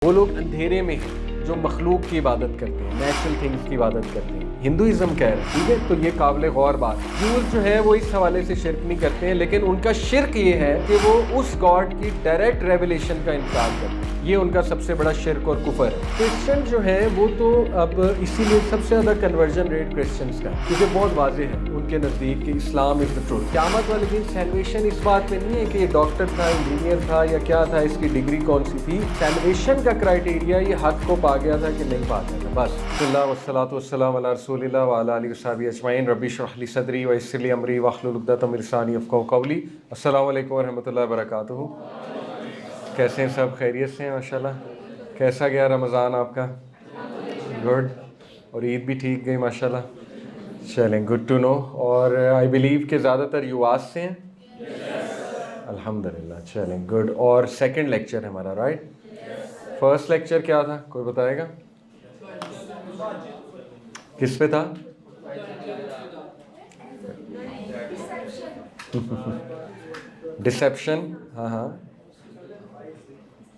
وہ لوگ اندھیرے میں ہیں جو مخلوق کی عبادت کرتے ہیں، نیچرل تھنگس کی عبادت کرتے ہیں. ہندوازم کہہ رہے ہیں، ٹھیک ہے، تو یہ قابل غور بات ہے. جوز جو ہے وہ اس حوالے سے شرک نہیں کرتے ہیں، لیکن ان کا شرک یہ ہے کہ وہ اس گاڈ کی ڈائریکٹ ریویلیشن کا انکار کرتے ہیں. یہ ان کا سب سے بڑا شرک اور کفر ہے. کرسچن جو ہے وہ تو اب اسی لیے سب سے زیادہ کنورژن ریٹ کرسچنس کا ہے، کیونکہ بہت واضح ہے ان کے نزدیک کہ اسلام از دا ٹروتھ. قیامت والے دن سیلویشن اس بات میں نہیں ہے کہ یہ ڈاکٹر تھا، انجینئر تھا یا کیا تھا، اس کی ڈگری کون سی تھی. سیلویشن کا کرائٹیریا یہ حق کو پا گیا تھا کہ نہیں پا گیا تھا، بس. بسم اللہ والصلاۃ والسلام علی رسول اللہ وعلی آلہ وصحبہ اجمعین. رب اشرح لی صدری ویسر لی امری واحلل عقدۃ من لسانی یفقہوا قولی. السلام علیکم ورحمۃ اللہ وبرکاتہ. کیسے ہیں سب؟ خیریت سے ہیں ماشاءاللہ. کیسا گیا رمضان آپ کا؟ گڈ. اور عید بھی ٹھیک گئی ماشاءاللہ. چلیں، گڈ ٹو نو. اور آئی بلیو کہ زیادہ تر یواس سے ہیں. الحمدللہ. چلیں گڈ. اور سیکنڈ لیکچر ہے ہمارا، رائٹ؟ فرسٹ لیکچر کیا تھا، کوئی بتائے گا؟ کس پہ تھا؟ ڈسیپشن. ہاں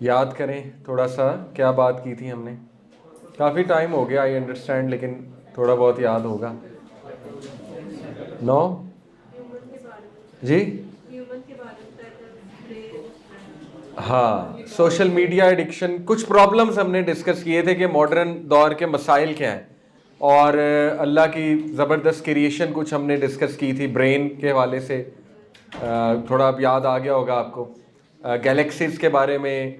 یاد کریں تھوڑا سا، کیا بات کی تھی ہم نے؟ کافی ٹائم ہو گیا، آئی انڈرسٹینڈ، لیکن تھوڑا بہت یاد ہوگا. نو جی ہاں، سوشل میڈیا ایڈکشن. کچھ پرابلمز ہم نے ڈسکس کیے تھے کہ ماڈرن دور کے مسائل کیا ہیں، اور اللہ کی زبردست کریشن کچھ ہم نے ڈسکس کی تھی برین کے حوالے سے. تھوڑا اب یاد آ گیا ہوگا آپ کو. گیلیکسیز کے بارے میں،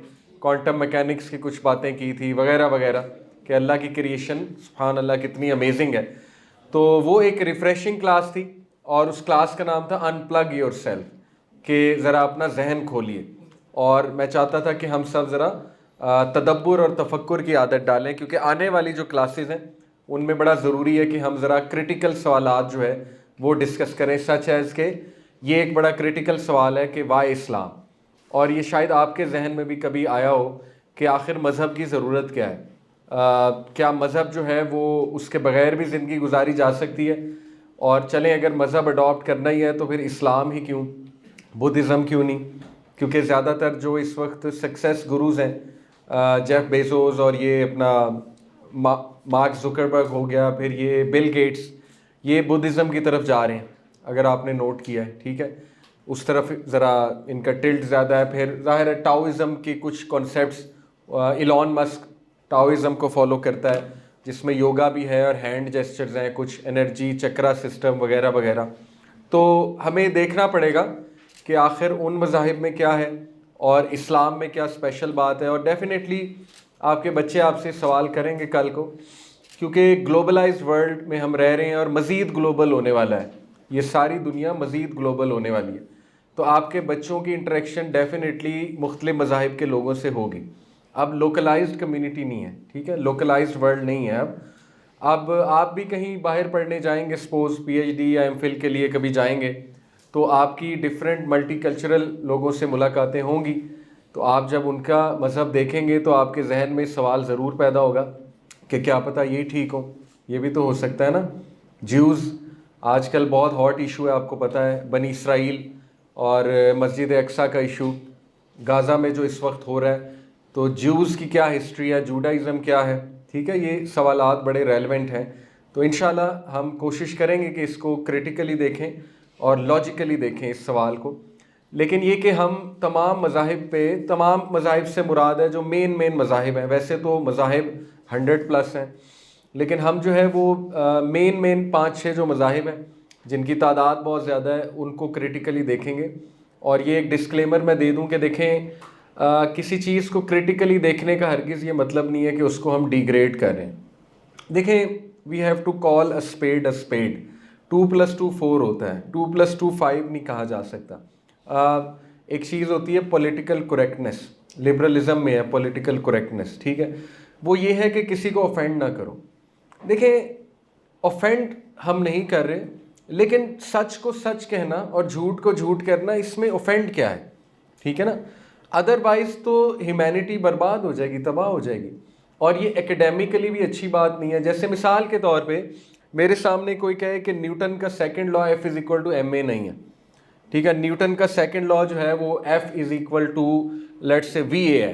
کوانٹم میکینکس کی کچھ باتیں کی تھی وغیرہ وغیرہ، کہ اللہ کی کریشن سبحان اللہ کتنی امیزنگ ہے. تو وہ ایک ریفریشنگ کلاس تھی، اور اس کلاس کا نام تھا ان پلگ یور سیلف، کہ ذرا اپنا ذہن کھولیے. اور میں چاہتا تھا کہ ہم سب ذرا تدبر اور تفکر کی عادت ڈالیں، کیونکہ آنے والی جو کلاسز ہیں ان میں بڑا ضروری ہے کہ ہم ذرا کرٹیکل سوالات جو ہے وہ ڈسکس کریں. سچ ایز کہ یہ ایک بڑا کرٹیکل سوال ہے کہ وائی اسلام. اور یہ شاید آپ کے ذہن میں بھی کبھی آیا ہو کہ آخر مذہب کی ضرورت کیا ہے. کیا مذہب جو ہے وہ اس کے بغیر بھی زندگی گزاری جا سکتی ہے؟ اور چلیں اگر مذہب اڈاپٹ کرنا ہی ہے تو پھر اسلام ہی کیوں، بدھزم کیوں نہیں؟ کیونکہ زیادہ تر جو اس وقت سکسیس گروز ہیں، جیف بیزوز اور یہ اپنا مارک زکربرگ ہو گیا، پھر یہ بل گیٹس، یہ بدھزم کی طرف جا رہے ہیں، اگر آپ نے نوٹ کیا ہے. ٹھیک ہے، اس طرف ذرا ان کا ٹلٹ زیادہ ہے. پھر ظاہر ہے ٹاؤزم کی کچھ کانسیپٹس، ایلون مسک ٹاؤزم کو فالو کرتا ہے، جس میں یوگا بھی ہے اور ہینڈ جیسچرز ہیں، کچھ انرجی چکرا سسٹم وغیرہ وغیرہ. تو ہمیں دیکھنا پڑے گا کہ آخر ان مذاہب میں کیا ہے اور اسلام میں کیا اسپیشل بات ہے. اور ڈیفینیٹلی آپ کے بچے آپ سے سوال کریں گے کل کو، کیونکہ گلوبلائز ورلڈ میں ہم رہ رہے ہیں اور مزید گلوبل ہونے والا ہے. یہ ساری دنیا مزید گلوبل ہونے والی ہے. تو آپ کے بچوں کی انٹریکشن ڈیفینیٹلی مختلف مذاہب کے لوگوں سے ہوگی. اب لوکلائزڈ کمیونٹی نہیں ہے، ٹھیک ہے، لوکلائزڈ ورلڈ نہیں ہے. اب آپ بھی کہیں باہر پڑھنے جائیں گے، سپوز پی ایچ ڈی یا ایم فل کے لیے کبھی جائیں گے، تو آپ کی ڈفرینٹ ملٹی کلچرل لوگوں سے ملاقاتیں ہوں گی. تو آپ جب ان کا مذہب دیکھیں گے تو آپ کے ذہن میں سوال ضرور پیدا ہوگا کہ کیا پتہ یہ ٹھیک ہو، یہ بھی تو ہو سکتا ہے نا. جیوز آج کل بہت ہاٹ ایشو ہے، آپ کو پتہ ہے، بنی اسرائیل اور مسجد اقصیٰ کا ایشو غازہ میں جو اس وقت ہو رہا ہے. تو جیوز کی کیا ہسٹری ہے، جوڈائزم کیا ہے. ٹھیک ہے، یہ سوالات بڑے ریلیونٹ ہیں. تو انشاءاللہ ہم کوشش کریں گے کہ اس کو کریٹیکلی دیکھیں اور لاجیکلی دیکھیں اس سوال کو. لیکن یہ کہ ہم تمام مذاہب سے مراد ہے جو مین مذاہب ہیں. ویسے تو مذاہب 100+ ہیں، لیکن ہم جو ہے وہ مین 5-6 جو مذاہب ہیں جن کی تعداد بہت زیادہ ہے ان کو کریٹیکلی دیکھیں گے. اور یہ ایک ڈسکلیمر میں دے دوں کہ دیکھیں، کسی چیز کو کریٹیکلی دیکھنے کا ہرگز یہ مطلب نہیں ہے کہ اس کو ہم ڈیگریڈ کر رہے ہیں. دیکھیں، we have to call a speed 2+2 4 ہوتا ہے، 2+2 5 نہیں کہا جا سکتا. ایک چیز ہوتی ہے پولیٹیکل کریکٹنس، لبرلزم میں ہے پولیٹیکل کریکٹنس. ٹھیک ہے، وہ یہ ہے کہ کسی کو آفینڈ نہ کرو. دیکھیں، آفینڈ ہم نہیں کر رہے، لیکن سچ کو سچ کہنا اور جھوٹ کو جھوٹ کرنا، اس میں آفینڈ کیا ہے؟ ٹھیک ہے نا. ادروائز تو ہیومینٹی برباد ہو جائے گی، تباہ ہو جائے گی. اور یہ ایکڈیمکلی بھی اچھی بات نہیں ہے. جیسے مثال کے طور پہ میرے سامنے کوئی کہے کہ نیوٹن کا سیکنڈ لا F=ma نہیں ہے. ٹھیک ہے، نیوٹن کا سیکنڈ لا جو ہے وہ F=let's say VA ہے.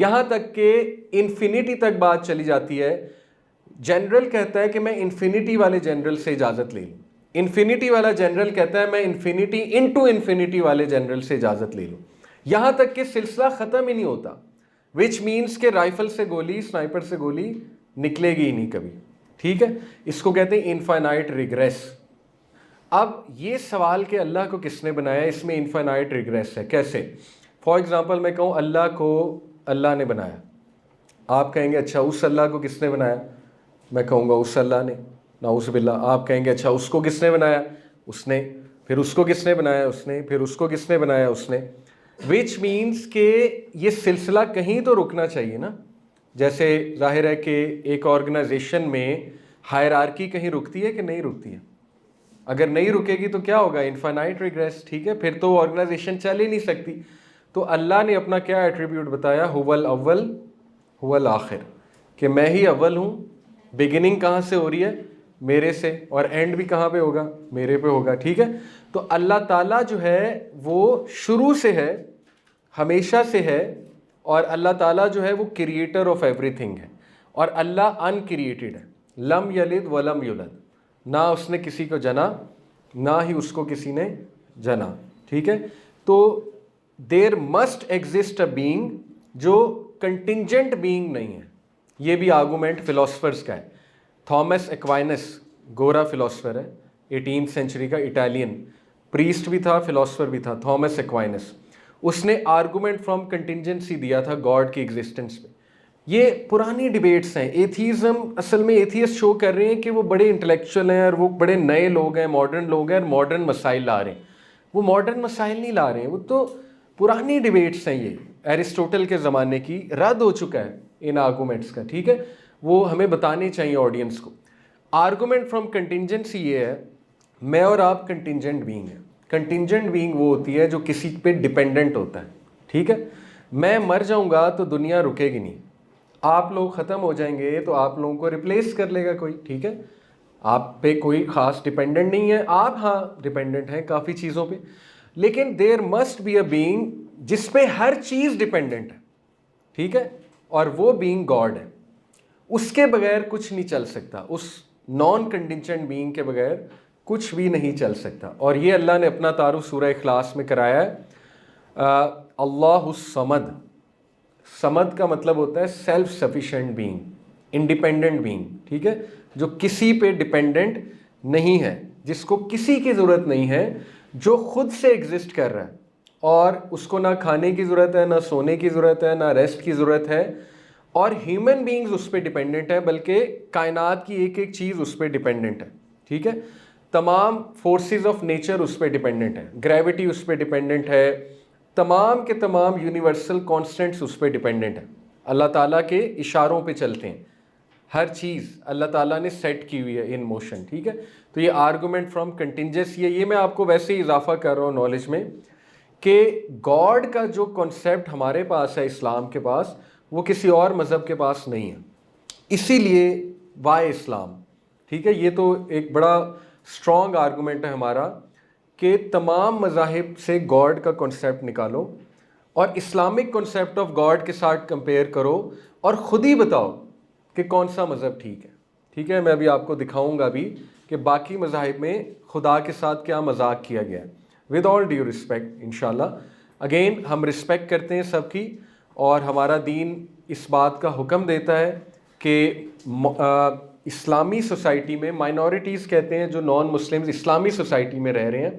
یہاں تک کہ انفینٹی تک بات چلی جاتی ہے. جنرل کہتا ہے کہ میں انفینٹی والے جنرل سے اجازت لے لوں, انفینٹی والا جنرل کہتا ہے میں انفینٹی انٹو انفینٹی والے جنرل سے اجازت لے لوں. یہاں تک کہ سلسلہ ختم ہی نہیں ہوتا, وچ مینس کہ رائفل سے گولی, سنائپر سے گولی نکلے گی ہی نہیں کبھی. ٹھیک ہے, اس کو کہتے ہیں انفائنائٹ ریگریس. اب یہ سوال کہ اللہ کو کس نے بنایا, اس میں انفائنائٹ ریگریس ہے. کیسے؟ فار ایگزامپل میں کہوں اللہ کو اللہ نے بنایا, آپ کہیں گے اچھا اس اللہ کو کس نے بنایا, میں کہوں گا اس اللہ نے, نعوذ باللہ. آپ کہیں گے اچھا اس کو کس نے بنایا, اس نے. پھر اس کو کس نے بنایا, اس نے. پھر اس کو کس نے بنایا, اس نے. وچ مینس کہ یہ سلسلہ کہیں تو رکنا چاہیے نا. جیسے ظاہر ہے کہ ایک آرگنائزیشن میں ہائرارکی کہیں رکتی ہے کہ نہیں رکتی ہے؟ اگر نہیں رکے گی تو کیا ہوگا؟ Infinite regress. ٹھیک ہے, پھر تو آرگنائزیشن چل ہی نہیں سکتی. تو اللہ نے اپنا کیا ایٹریبیوٹ بتایا؟ هو الاول هو الآخر, کہ میں ہی اول ہوں. بگننگ کہاں سے ہو رہی ہے؟ میرے سے, اور اینڈ بھی کہاں پہ ہوگا؟ میرے پہ ہوگا. ٹھیک ہے, تو اللہ تعالیٰ جو ہے وہ شروع سے ہے, ہمیشہ سے ہے, اور اللہ تعالیٰ جو ہے وہ کریٹر آف ایوری تھنگ ہے, اور اللہ ان کریٹڈ ہے. لم یلد ولم یولد, نہ اس نے کسی کو جنا نہ ہی اس کو کسی نے جنا. ٹھیک ہے, تو there must exist a being جو کنٹینجنٹ بینگ نہیں ہے. یہ بھی آرگومنٹ فلاسفرز کا ہے. تھامس ایکوائنس گورا فلاسفر ہے, 18th سینچری کا, اٹالین پریسٹ بھی تھا, فلاسفر بھی تھا, تھامس ایکوائنس. اس نے آرگومنٹ فرام کنٹینجنسی دیا تھا گاڈ کی ایگزسٹنس پہ. یہ پرانی ڈیبیٹس ہیں. ایتھیزم اصل میں ایتھیسٹ شو کر رہے ہیں کہ وہ بڑے انٹلیکچوئل ہیں اور وہ بڑے نئے لوگ ہیں, ماڈرن لوگ ہیں, اور ماڈرن مسائل لا رہے ہیں. وہ ماڈرن مسائل نہیں لا رہے ہیں, وہ تو پرانی ڈیبیٹس ہیں. یہ ایرسٹوٹل کے زمانے کی رد ہو چکا ہے ان آرگومنٹس کا. ٹھیک ہے, وہ ہمیں بتانے چاہیے آڈینس کو. آرگومنٹ فرام کنٹینجنسی یہ ہے, میں اور آپ کنٹینجنٹ بینگ ہیں. کنٹینجنٹ بینگ وہ ہوتی ہے جو کسی پہ ڈپینڈنٹ ہوتا ہے. ٹھیک ہے, میں مر جاؤں گا تو دنیا رکے گی نہیں. آپ لوگ ختم ہو جائیں گے تو آپ لوگوں کو ریپلیس کر لے گا کوئی. ٹھیک ہے, آپ پہ کوئی خاص ڈپینڈنٹ نہیں ہے. آپ ہاں ڈپینڈنٹ ہیں کافی چیزوں پہ, لیکن there must be a being جس پہ ہر چیز ڈپینڈنٹ ہے. ٹھیک ہے, اور وہ بینگ گاڈ ہے. اس کے بغیر کچھ نہیں چل سکتا, اس نان کنٹینجنٹ بینگ کے بغیر کچھ بھی نہیں چل سکتا. اور یہ اللہ نے اپنا تعارف سورہ اخلاص میں کرایا ہے. اللہ الصمد, صمد کا مطلب ہوتا ہے self sufficient being, independent being. ٹھیک ہے, جو کسی پہ ڈپینڈنٹ نہیں ہے, جس کو کسی کی ضرورت نہیں ہے, جو خود سے ایگزسٹ کر رہا ہے, اور اس کو نہ کھانے کی ضرورت ہے, نہ سونے کی ضرورت ہے, نہ ریسٹ کی ضرورت ہے. اور ہیومن بینگز اس پہ ڈپینڈنٹ ہے, بلکہ کائنات کی ایک ایک چیز اس پہ ڈپینڈنٹ ہے. ٹھیک ہے, تمام فورسز آف نیچر اس پہ ڈپینڈنٹ ہے, گریوٹی اس پہ ڈپینڈنٹ ہے, تمام کے تمام یونیورسل کانسٹنٹس اس پہ ڈپینڈنٹ ہیں. اللہ تعالیٰ کے اشاروں پہ چلتے ہیں, ہر چیز اللہ تعالیٰ نے سیٹ کی ہوئی ہے ان موشن. ٹھیک ہے, تو یہ آرگومنٹ فرام کنٹینجنسی ہے. یہ میں آپ کو ویسے ہی اضافہ کر رہا ہوں نالج میں, کہ گاڈ کا جو کنسیپٹ ہمارے پاس ہے اسلام کے پاس, وہ کسی اور مذہب کے پاس نہیں ہے. اسی لیے وائے اسلام. ٹھیک ہے, یہ تو ایک بڑا اسٹرانگ آرگومنٹ ہے ہمارا کہ تمام مذاہب سے گاڈ کا کنسیپٹ نکالو اور اسلامک کنسیپٹ آف گاڈ کے ساتھ کمپیئر کرو, اور خود ہی بتاؤ کہ کون سا مذہب ٹھیک ہے. ٹھیک ہے, میں ابھی آپ کو دکھاؤں گا بھی کہ باقی مذاہب میں خدا کے ساتھ کیا مذاق کیا گیا ہے. ود آل ڈیو رسپیکٹ, انشاءاللہ اگین ہم رسپیکٹ کرتے ہیں سب کی, اور ہمارا دین اس بات کا حکم دیتا ہے کہ اسلامی سوسائٹی میں مائنورٹیز کہتے ہیں جو نان مسلمز اسلامی سوسائٹی میں رہ رہے ہیں,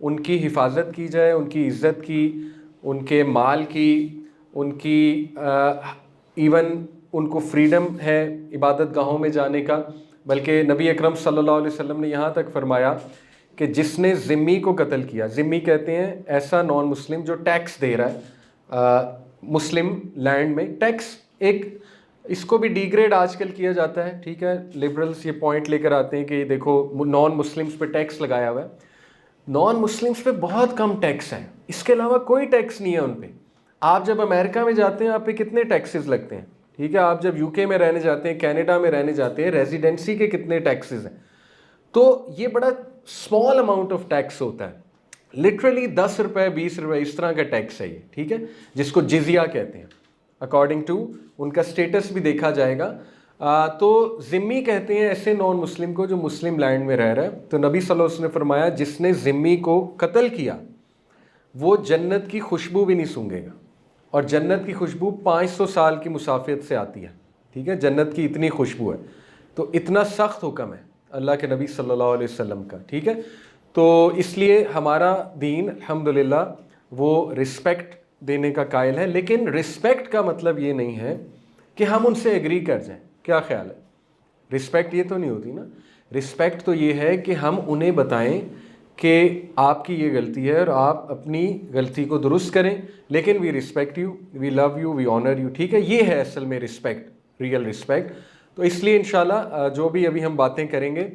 ان کی حفاظت کی جائے, ان کی عزت کی, ان کے مال کی, ان کی ایون ان کو فریڈم ہے عبادت گاہوں میں جانے کا. بلکہ نبی اکرم صلی اللہ علیہ وسلم نے یہاں تک فرمایا کہ جس نے ذمی کو قتل کیا, ذمی کہتے ہیں ایسا نان مسلم جو ٹیکس دے رہا ہے مسلم لینڈ میں, ٹیکس ایک اس کو بھی ڈی گریڈ آج کل کیا جاتا ہے. ٹھیک ہے, لبرلس یہ پوائنٹ لے کر آتے ہیں کہ دیکھو نان مسلمس پہ ٹیکس لگایا ہوا ہے. نان مسلمس پہ بہت کم ٹیکس ہے, اس کے علاوہ کوئی ٹیکس نہیں ہے ان پہ. آپ جب امریکہ میں جاتے ہیں آپ پہ کتنے ٹیکسز لگتے ہیں. ٹھیک ہے, آپ جب یو کے میں رہنے جاتے ہیں, کینیڈا میں رہنے جاتے ہیں, ریزیڈنسی کے کتنے ٹیکسز ہیں. تو یہ بڑا اسمال اماؤنٹ آف ٹیکس ہوتا ہے, لٹرلی 10 روپے 20 روپے اس طرح کا ٹیکس ہے یہ. ٹھیک ہے, جس کو جزیہ کہتے ہیں. اکارڈنگ ٹو ان کا اسٹیٹس بھی دیکھا جائے گا. تو ذمی کہتے ہیں ایسے نان مسلم کو جو مسلم لینڈ میں رہ رہا ہے. تو نبی صلی اللہ علیہ وسلم نے فرمایا جس نے ذمی کو قتل کیا وہ جنت کی خوشبو بھی نہیں سونگھے گا, اور جنت کی خوشبو 500 سال کی مسافت سے آتی ہے. ٹھیک ہے, جنت کی اتنی خوشبو ہے. تو اتنا سخت حکم ہے اللہ کے نبی صلی اللہ علیہ وسلم کا. ٹھیک ہے, تو اس لیے ہمارا دین الحمدللہ وہ رسپیکٹ دینے کا قائل ہے. لیکن رسپیکٹ کا مطلب یہ نہیں ہے کہ ہم ان سے ایگری کر جائیں. کیا خیال ہے؟ رسپیکٹ یہ تو نہیں ہوتی نا. رسپیکٹ تو یہ ہے کہ ہم انہیں بتائیں کہ آپ کی یہ غلطی ہے اور آپ اپنی غلطی کو درست کریں, لیکن we respect you, we love you, we honour you. ٹھیک ہے, یہ ہے اصل میں رسپیکٹ, ریئل رسپیکٹ. تو اس لیے انشاءاللہ جو بھی ابھی ہم باتیں کریں گے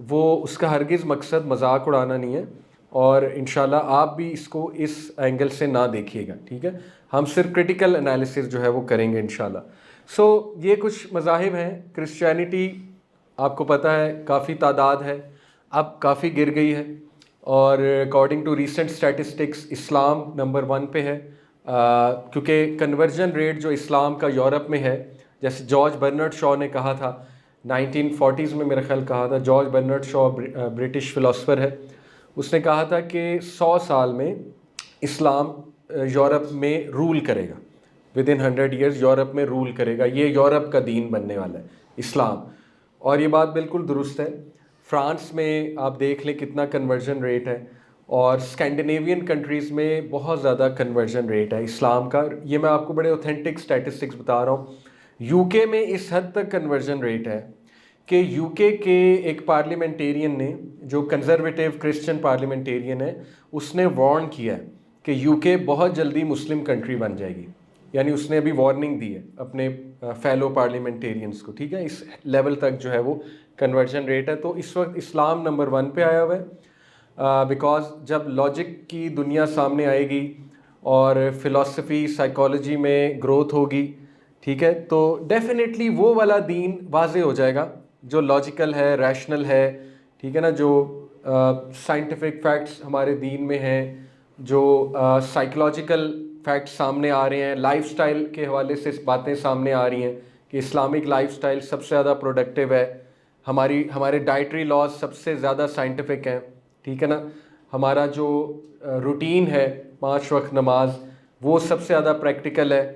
وہ اس کا ہرگز مقصد مذاق اڑانا نہیں ہے, اور انشاءاللہ آپ بھی اس کو اس اینگل سے نہ دیکھیے گا. ٹھیک ہے, ہم صرف کرٹیکل انالیسس جو ہے وہ کریں گے انشاءاللہ. سو یہ کچھ مذاہب ہیں. کرسچینٹی آپ کو پتہ ہے کافی تعداد ہے, اب کافی گر گئی ہے, اور according to recent statistics Islam number 1 پہ ہے, کیونکہ کنورژن ریٹ جو اسلام کا یورپ میں ہے, جیسے جارج برنارڈ شاء نے کہا تھا 1940s میں, میرا خیال کہا تھا, جارج برنارڈ شاء برٹش فلاسفر ہے, اس نے کہا تھا کہ 100 سال میں اسلام یورپ میں رول کرے گا, ود ان 100 ایئرز یورپ میں رول کرے گا, یہ یورپ کا دین بننے والا ہے اسلام. اور یہ بات بالکل درست ہے. فرانس میں آپ دیکھ لیں کتنا کنورژن ریٹ ہے, اور اسکینڈینیوین کنٹریز میں بہت زیادہ کنورژن ریٹ ہے اسلام کا. یہ میں آپ کو بڑے اوتھینٹک اسٹیٹسٹکس بتا رہا ہوں. یو کے میں اس حد تک کنورژن ریٹ ہے کہ یو کے ایک پارلیمنٹیرین نے, جو کنزرویٹیو کرسچن پارلیمنٹیرین ہے, اس نے وارن کیا ہے کہ یو کے بہت جلدی مسلم کنٹری بن جائے گی. یعنی اس نے ابھی وارننگ دی ہے اپنے فیلو پارلیمنٹیرینس کو. ٹھیک ہے, اس لیول تک جو ہے وہ کنورژن ریٹ ہے. تو اس وقت اسلام نمبر 1 پہ آیا ہوا ہے, بیکاز جب لاجک کی دنیا سامنے آئے گی اور فلاسفی سائیکالوجی میں گروتھ ہوگی, ٹھیک ہے, تو ڈیفینیٹلی وہ والا دین واضح ہو جائے گا جو لاجیکل ہے, ریشنل ہے. ٹھیک ہے نا, جو سائنٹیفک فیکٹس ہمارے دین میں ہیں, جو سائیکلوجیکل فیکٹس سامنے آ رہے ہیں, لائف سٹائل کے حوالے سے باتیں سامنے آ رہی ہیں کہ اسلامک لائف سٹائل سب سے زیادہ پروڈکٹیو ہے, ہمارے ڈائٹری لاز سب سے زیادہ سائنٹیفک ہیں. ٹھیک ہے نا, ہمارا جو روٹین ہے 5 وقت نماز وہ سب سے زیادہ پریکٹیکل ہے.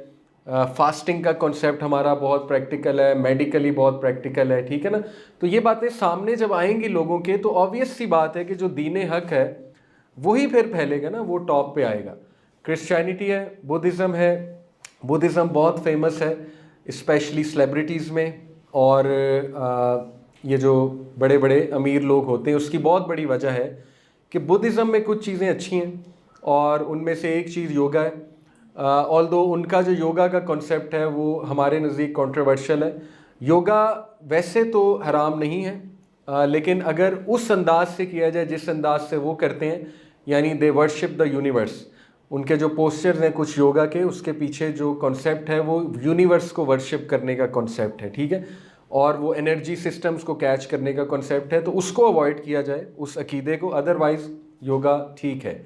فاسٹنگ کا کنسیپٹ ہمارا بہت پریکٹیکل ہے, میڈیکلی بہت پریکٹیکل ہے. ٹھیک ہے نا, تو یہ باتیں سامنے جب آئیں گی لوگوں کے, تو آبویس سی بات ہے کہ جو دین حق ہے وہی پھر پھیلے گا نا, وہ ٹاپ پہ آئے گا. کرسچینٹی ہے, بدھزم ہے. بدھزم بہت فیمس ہے اسپیشلی سیلیبریٹیز میں, اور یہ جو بڑے بڑے امیر لوگ ہوتے ہیں, اس کی بہت بڑی وجہ ہے کہ بدھزم میں کچھ چیزیں اچھی ہیں, اور ان میں سے ایک چیز یوگا ہے. آلدو ان کا جو یوگا کا کنسیپٹ ہے وہ ہمارے نزدیک کنٹروورشل ہے. یوگا ویسے تو حرام نہیں ہے, لیکن اگر اس انداز سے کیا جائے جس انداز سے وہ کرتے ہیں, یعنی دے ورشپ دا یونیورس, ان کے جو پوسچرز ہیں کچھ یوگا کے, اس کے پیچھے جو کنسیپٹ ہے وہ یونیورس کو ورشپ کرنے کا کنسیپٹ ہے. ٹھیک ہے, اور وہ انرجی سسٹمز کو کیچ کرنے کا کنسیپٹ ہے, تو اس کو اوائڈ کیا جائے, اس عقیدے کو. ادروائز یوگا ٹھیک ہے,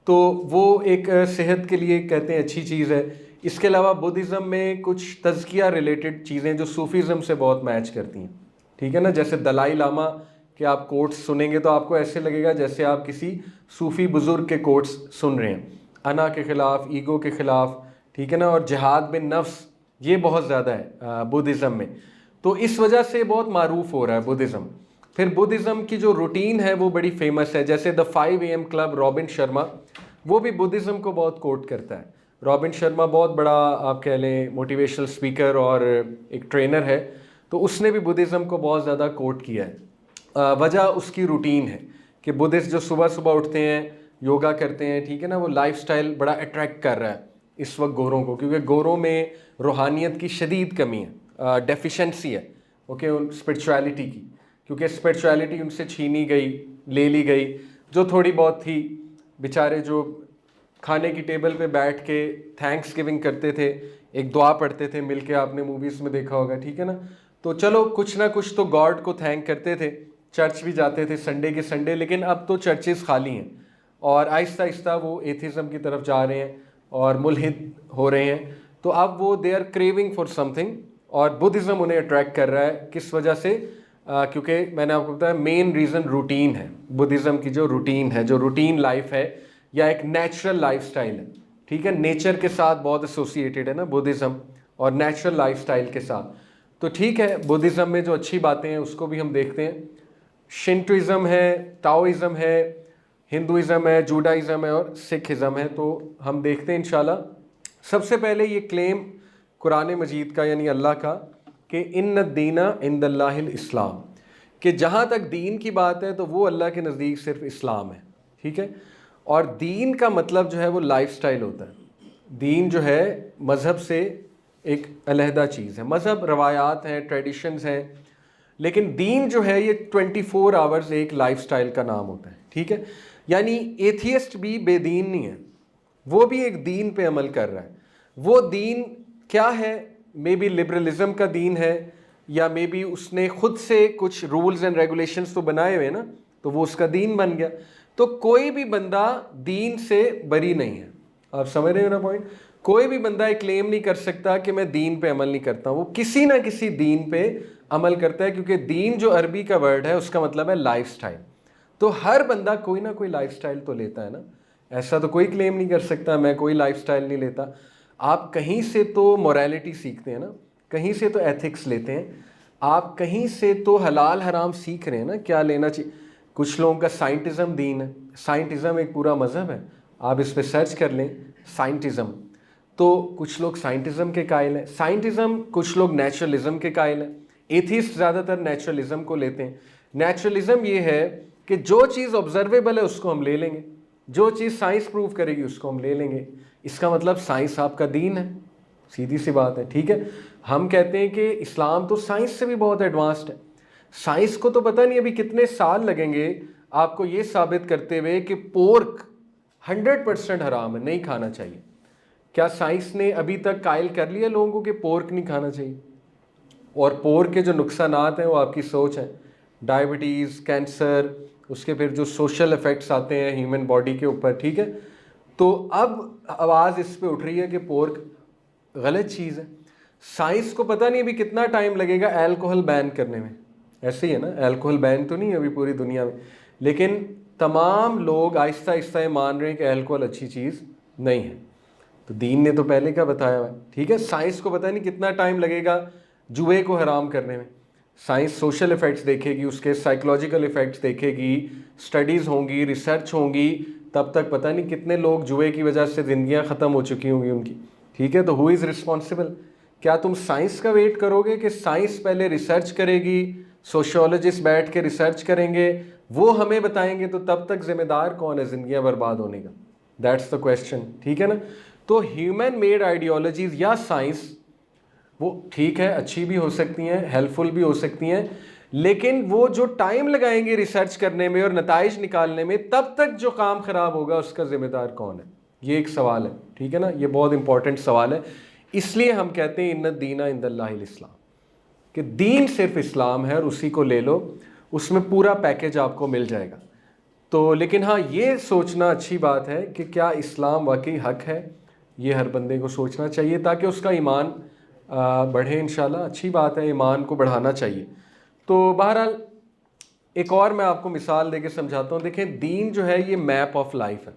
تو وہ ایک صحت کے لیے کہتے ہیں اچھی چیز ہے. اس کے علاوہ بدھزم میں کچھ تزکیہ ریلیٹڈ چیزیں جو صوفیزم سے بہت میچ کرتی ہیں. ٹھیک ہے نا, جیسے دلائی لاما کے آپ کوٹس سنیں گے تو آپ کو ایسے لگے گا جیسے آپ کسی صوفی بزرگ کے کوٹس سن رہے ہیں, انا کے خلاف, ایگو کے خلاف. ٹھیک ہے نا, اور جہاد بن نفس یہ بہت زیادہ ہے بدھزم میں, تو اس وجہ سے بہت معروف ہو رہا ہے بدھزم. پھر بدھزم کی جو روٹین ہے وہ بڑی فیمس ہے, جیسے دا 5 AM کلب, رابن شرما, وہ بھی بدھزم کو بہت کوٹ کرتا ہے. رابن شرما بہت بڑا آپ کہہ لیں موٹیویشنل اسپیکر اور ایک ٹرینر ہے, تو اس نے بھی بدھزم کو بہت زیادہ کوٹ کیا ہے. وجہ اس کی روٹین ہے کہ بدھسٹ جو صبح صبح اٹھتے ہیں, یوگا کرتے ہیں, ٹھیک ہے نا, وہ لائف سٹائل بڑا اٹریکٹ کر رہا ہے اس وقت گوروں کو, کیونکہ گوروں میں روحانیت کی شدید کمی ہے, ڈیفیشنسی ہے, اوکے, اسپرچویلٹی کی, کیونکہ اسپرچویلٹی ان سے چھینی گئی, لے لی گئی. جو تھوڑی بہت تھی, بیچارے جو کھانے کی ٹیبل پہ بیٹھ کے تھینکس گیونگ کرتے تھے, ایک دعا پڑھتے تھے مل کے, آپ نے موویز میں دیکھا ہوگا. ٹھیک ہے نا, تو چلو کچھ نہ کچھ تو گاڈ کو تھینک کرتے تھے, چرچ بھی جاتے تھے سنڈے کے سنڈے. لیکن اب تو چرچز خالی ہیں, اور آہستہ آہستہ وہ ایتھیزم کی طرف جا رہے ہیں اور ملحد ہو رہے ہیں. تو اب وہ دے آر کریونگ فار سم تھنگ, اور بدھزم انہیں اٹریکٹ کر رہا ہے. کس وجہ سے؟ کیونکہ میں نے آپ کو بتایا مین ریزن روٹین ہے. بدھزم کی جو روٹین ہے, جو روٹین لائف ہے یا ایک نیچرل لائف سٹائل ہے, ٹھیک ہے, نیچر کے ساتھ بہت ایسوسیٹیڈ ہے نا بدھزم, اور نیچرل لائف سٹائل کے ساتھ. تو ٹھیک ہے, بدھزم میں جو اچھی باتیں ہیں اس کو بھی ہم دیکھتے ہیں. شنٹوازم ہے, ٹاؤازم ہے, ہندوازم ہے, جوڈائزم ہے, اور سکھزم ہے. تو ہم دیکھتے ہیں انشاءاللہ. سب سے پہلے یہ کلیم قرآن مجید کا یعنی اللہ کا کہ ان الدین عند اللہ الاسلام, کہ جہاں تک دین کی بات ہے تو وہ اللہ کے نزدیک صرف اسلام ہے, ٹھیک ہے. اور دین کا مطلب جو ہے وہ لائف سٹائل ہوتا ہے. دین جو ہے مذہب سے ایک علیحدہ چیز ہے. مذہب روایات ہیں, ٹریڈیشنز ہیں, لیکن دین جو ہے یہ 24 آورز ایک لائف سٹائل کا نام ہوتا ہے, ٹھیک ہے. یعنی ایتھیسٹ بھی بے دین نہیں ہے, وہ بھی ایک دین پہ عمل کر رہا ہے. وہ دین کیا ہے؟ مے بی لبرلزم کا دین ہے, یا مے بی اس نے خود سے کچھ رولز اینڈ ریگولیشنز تو بنائے ہوئے نا, تو وہ اس کا دین بن گیا. تو کوئی بھی بندہ دین سے بری نہیں ہے. آپ سمجھ رہے ہیں نا پوائنٹ؟ کوئی بھی بندہ ایک کلیم نہیں کر سکتا کہ میں دین پہ عمل نہیں کرتا. وہ کسی نہ کسی دین پہ عمل کرتا ہے, کیونکہ دین جو عربی کا ورڈ ہے اس کا مطلب ہے لائف سٹائل. تو ہر بندہ کوئی نہ کوئی لائف سٹائل تو لیتا ہے نا. ایسا تو کوئی کلیم نہیں کر سکتا میں کوئی لائف سٹائل نہیں لیتا. آپ کہیں سے تو موریلٹی سیکھتے ہیں نا, کہیں سے تو ایتھکس لیتے ہیں, آپ کہیں سے تو حلال حرام سیکھ رہے ہیں نا, کیا لینا چاہیے. کچھ لوگوں کا سائنٹزم دین ہے. سائنٹزم ایک پورا مذہب ہے, آپ اس پہ سرچ کر لیں سائنٹزم. تو کچھ لوگ سائنٹزم کے قائل ہیں. سائنٹزم, کچھ لوگ نیچرلزم کے قائل ہیں. ایتھیسٹ زیادہ تر نیچرلزم کو لیتے ہیں. نیچرلزم یہ ہے کہ جو چیز آبزرویبل ہے اس کو ہم لے لیں گے, جو چیز سائنس پروف کرے گی اس کو ہم لے لیں گے. اس کا مطلب سائنس آپ کا دین ہے, سیدھی سی بات ہے, ٹھیک ہے. ہم کہتے ہیں کہ اسلام تو سائنس سے بھی بہت ایڈوانسڈ ہے. سائنس کو تو پتہ نہیں ابھی کتنے سال لگیں گے آپ کو یہ ثابت کرتے ہوئے کہ پورک 100% حرام ہے, نہیں کھانا چاہیے. کیا سائنس نے ابھی تک قائل کر لیا لوگوں کو کہ پورک نہیں کھانا چاہیے؟ اور پورک کے جو نقصانات ہیں وہ آپ کی سوچ ہیں. ڈائبٹیز, کینسر, اس کے پھر جو سوشل افیکٹس آتے ہیں ہیومن باڈی کے اوپر, ٹھیک ہے. تو اب آواز اس پہ اٹھ رہی ہے کہ پورک غلط چیز ہے. سائنس کو پتہ نہیں ابھی کتنا ٹائم لگے گا الکوہل بین کرنے میں. ایسے ہی ہے نا, الکوہل بین تو نہیں ہے ابھی پوری دنیا میں, لیکن تمام لوگ آہستہ آہستہ یہ مان رہے ہیں کہ الکوہل اچھی چیز نہیں ہے. تو دین نے تو پہلے کا بتایا ہوا ہے, ٹھیک ہے. سائنس کو پتہ نہیں کتنا ٹائم لگے گا جوئے کو حرام کرنے میں. سائنس سوشل ایفیکٹس دیکھے گی, اس کے سائیکولوجیکل ایفیکٹس دیکھے گی, اسٹڈیز ہوں گی, ریسرچ ہوں گی, تب تک پتہ نہیں کتنے لوگ جوئے کی وجہ سے زندگیاں ختم ہو چکی ہوں گی ان کی, ٹھیک ہے. تو ہو از رسپانسبل؟ کیا تم سائنس کا ویٹ کرو گے کہ سائنس پہلے ریسرچ کرے گی, سوشیولوجسٹ بیٹھ کے ریسرچ کریں گے, وہ ہمیں بتائیں گے, تو تب تک ذمہ دار کون ہے زندگیاں برباد ہونے کا؟ دیٹس دا کویسچن, ٹھیک ہے نا. تو ہیومن میڈ آئیڈیالوجیز یا سائنس وہ ٹھیک ہے, اچھی بھی ہو سکتی ہیں, ہیلپ فل بھی ہو سکتی ہیں, لیکن وہ جو ٹائم لگائیں گے ریسرچ کرنے میں اور نتائج نکالنے میں, تب تک جو کام خراب ہوگا اس کا ذمہ دار کون ہے؟ یہ ایک سوال ہے, ٹھیک ہے نا. یہ بہت امپورٹنٹ سوال ہے. اس لیے ہم کہتے ہیں ان الدین عند اللہ الاسلام, کہ دین صرف اسلام ہے اور اسی کو لے لو, اس میں پورا پیکج آپ کو مل جائے گا. تو لیکن ہاں یہ سوچنا اچھی بات ہے کہ کیا اسلام واقعی حق ہے, یہ ہر بندے کو سوچنا چاہیے تاکہ اس کا ایمان بڑھے. انشاءاللہ اچھی بات ہے, ایمان کو بڑھانا چاہیے. تو بہرحال ایک اور میں آپ کو مثال دے کے سمجھاتا ہوں. دیکھیں دین جو ہے یہ میپ آف لائف ہے.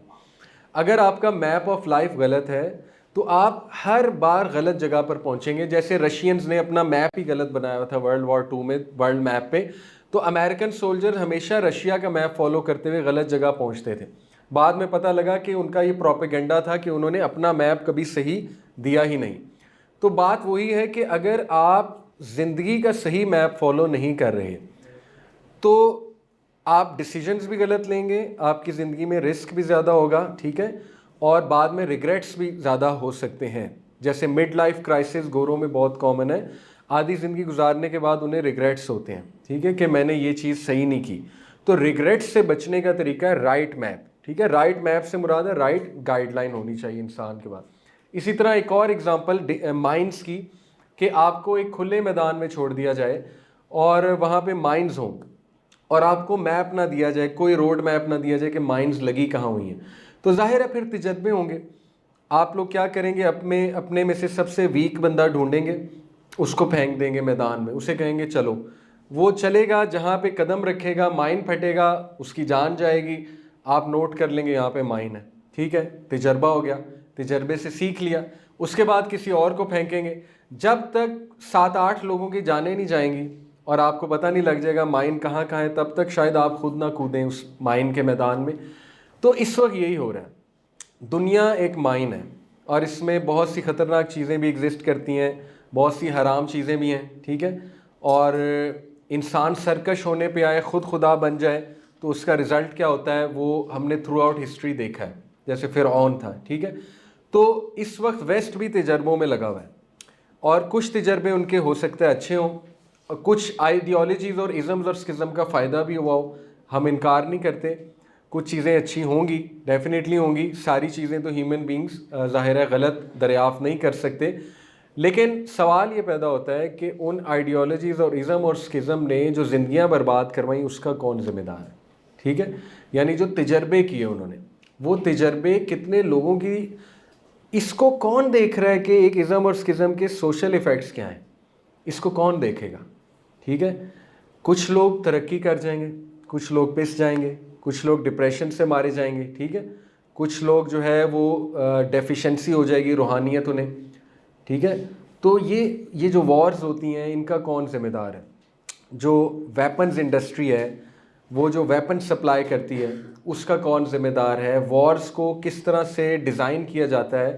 اگر آپ کا میپ آف لائف غلط ہے تو آپ ہر بار غلط جگہ پر پہنچیں گے. جیسے رشینز نے اپنا میپ ہی غلط بنایا ہوا تھا ورلڈ وار 2 میں, ورلڈ میپ پہ, تو امریکن سولجر ہمیشہ رشیا کا میپ فالو کرتے ہوئے غلط جگہ پہنچتے تھے. بعد میں پتہ لگا کہ ان کا یہ پروپیگنڈا تھا کہ انہوں نے اپنا میپ کبھی صحیح دیا ہی نہیں. تو بات وہی ہے کہ اگر آپ زندگی کا صحیح میپ فالو نہیں کر رہے تو آپ ڈیسیجنز بھی غلط لیں گے, آپ کی زندگی میں رسک بھی زیادہ ہوگا, ٹھیک ہے, اور بعد میں ریگریٹس بھی زیادہ ہو سکتے ہیں. جیسے مڈ لائف کرائسس گوروں میں بہت کامن ہے, آدھی زندگی گزارنے کے بعد انہیں ریگریٹس ہوتے ہیں, ٹھیک ہے, کہ میں نے یہ چیز صحیح نہیں کی. تو ریگریٹس سے بچنے کا طریقہ ہے رائٹ میپ, ٹھیک ہے. رائٹ میپ سے مراد ہے رائٹ گائیڈ لائن ہونی چاہیے انسان کے بعد. اسی طرح ایک اور اگزامپل مائنز کی, کہ آپ کو ایک کھلے میدان میں چھوڑ دیا جائے اور وہاں پہ مائنز ہوں اور آپ کو میپ نہ دیا جائے, کوئی روڈ میپ نہ دیا جائے کہ مائنز لگی کہاں ہوئی ہیں, تو ظاہر ہے پھر تجربے ہوں گے. آپ لوگ کیا کریں گے؟ اپنے میں سے سب سے ویک بندہ ڈھونڈیں گے، اس کو پھینک دیں گے میدان میں، اسے کہیں گے چلو، وہ چلے گا، جہاں پہ قدم رکھے گا مائن پھٹے گا، اس کی جان جائے گی، آپ نوٹ کر لیں گے یہاں پہ مائن ہے، ٹھیک ہے، تجربہ ہو گیا، تجربے سے سیکھ لیا، اس کے بعد کسی اور کو پھینکیں گے، جب تک 7-8 لوگوں کی جانیں نہیں جائیں گی اور آپ کو پتہ نہیں لگ جائے گا مائن کہاں کہاں ہے، تب تک شاید آپ خود نہ کودیں اس مائن کے میدان میں۔ تو اس وقت یہی ہو رہا ہے، دنیا ایک مائن ہے اور اس میں بہت سی خطرناک چیزیں بھی ایگزسٹ کرتی ہیں، بہت سی حرام چیزیں بھی ہیں، ٹھیک ہے، اور انسان سرکش ہونے پہ آئے، خود خدا بن جائے، تو اس کا رزلٹ کیا ہوتا ہے وہ ہم نے تھرو آؤٹ ہسٹری دیکھا ہے، جیسے فرعون تھا، ٹھیک ہے۔ تو اس وقت ویسٹ بھی تجربوں میں لگا ہوا ہے، اور کچھ تجربے ان کے ہو سکتا ہے اچھے ہوں، اور کچھ آئیڈیالوجیز اور ازمز اور اسکزم کا فائدہ بھی ہوا ہو، ہم انکار نہیں کرتے، کچھ چیزیں اچھی ہوں گی، ڈیفینیٹلی ہوں گی، ساری چیزیں تو ہیومن بینگز ظاہر ہے غلط دریافت نہیں کر سکتے، لیکن سوال یہ پیدا ہوتا ہے کہ ان آئیڈیالوجیز اور ازم اور اسکزم نے جو زندگیاں برباد کروائیں اس کا کون ذمہ دار ہے، ٹھیک ہے، یعنی جو تجربے کیے انہوں نے، وہ تجربے کتنے لوگوں کی، اس کو کون دیکھ رہا ہے کہ ایک ازم اور اسکزم کے سوشل ایفیکٹس کیا ہیں، اس کو کون دیکھے گا، ٹھیک ہے۔ کچھ لوگ ترقی کر جائیں گے، کچھ لوگ پس جائیں گے، کچھ لوگ ڈپریشن سے مارے جائیں گے، ٹھیک ہے، کچھ لوگ جو ہے وہ ڈیفیشنسی ہو جائے گی روحانیت انہیں، ٹھیک ہے۔ تو یہ جو وارز ہوتی ہیں ان کا کون ذمہ دار ہے؟ جو ویپنز انڈسٹری ہے، وہ جو ویپن سپلائی کرتی ہے اس کا کون ذمہ دار ہے؟ وارز کو کس طرح سے ڈیزائن کیا جاتا ہے؟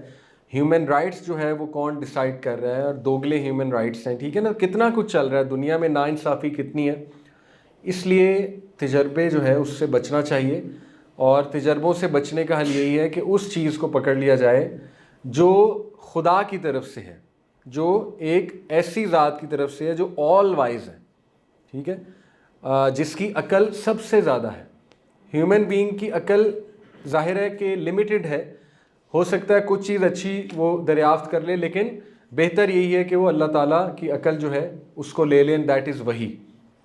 ہیومن رائٹس جو ہے وہ کون ڈیسائیڈ کر رہا ہے؟ اور دوگلے ہیومن رائٹس ہیں، ٹھیک ہے نا، کتنا کچھ چل رہا ہے دنیا میں، ناانصافی کتنی ہے۔ اس لیے تجربے جو ہے اس سے بچنا چاہیے، اور تجربوں سے بچنے کا حل یہی ہے کہ اس چیز کو پکڑ لیا جائے جو خدا کی طرف سے ہے، جو ایک ایسی ذات کی طرف سے ہے جو آل وائز ہے، ٹھیک ہے، جس کی عقل سب سے زیادہ ہے۔ ہیومن بینگ کی عقل ظاہر ہے کہ لمیٹڈ ہے، ہو سکتا ہے کچھ چیز اچھی وہ دریافت کر لے، لیکن بہتر یہی ہے کہ وہ اللہ تعالیٰ کی عقل جو ہے اس کو لے لیں، دیٹ از وہی،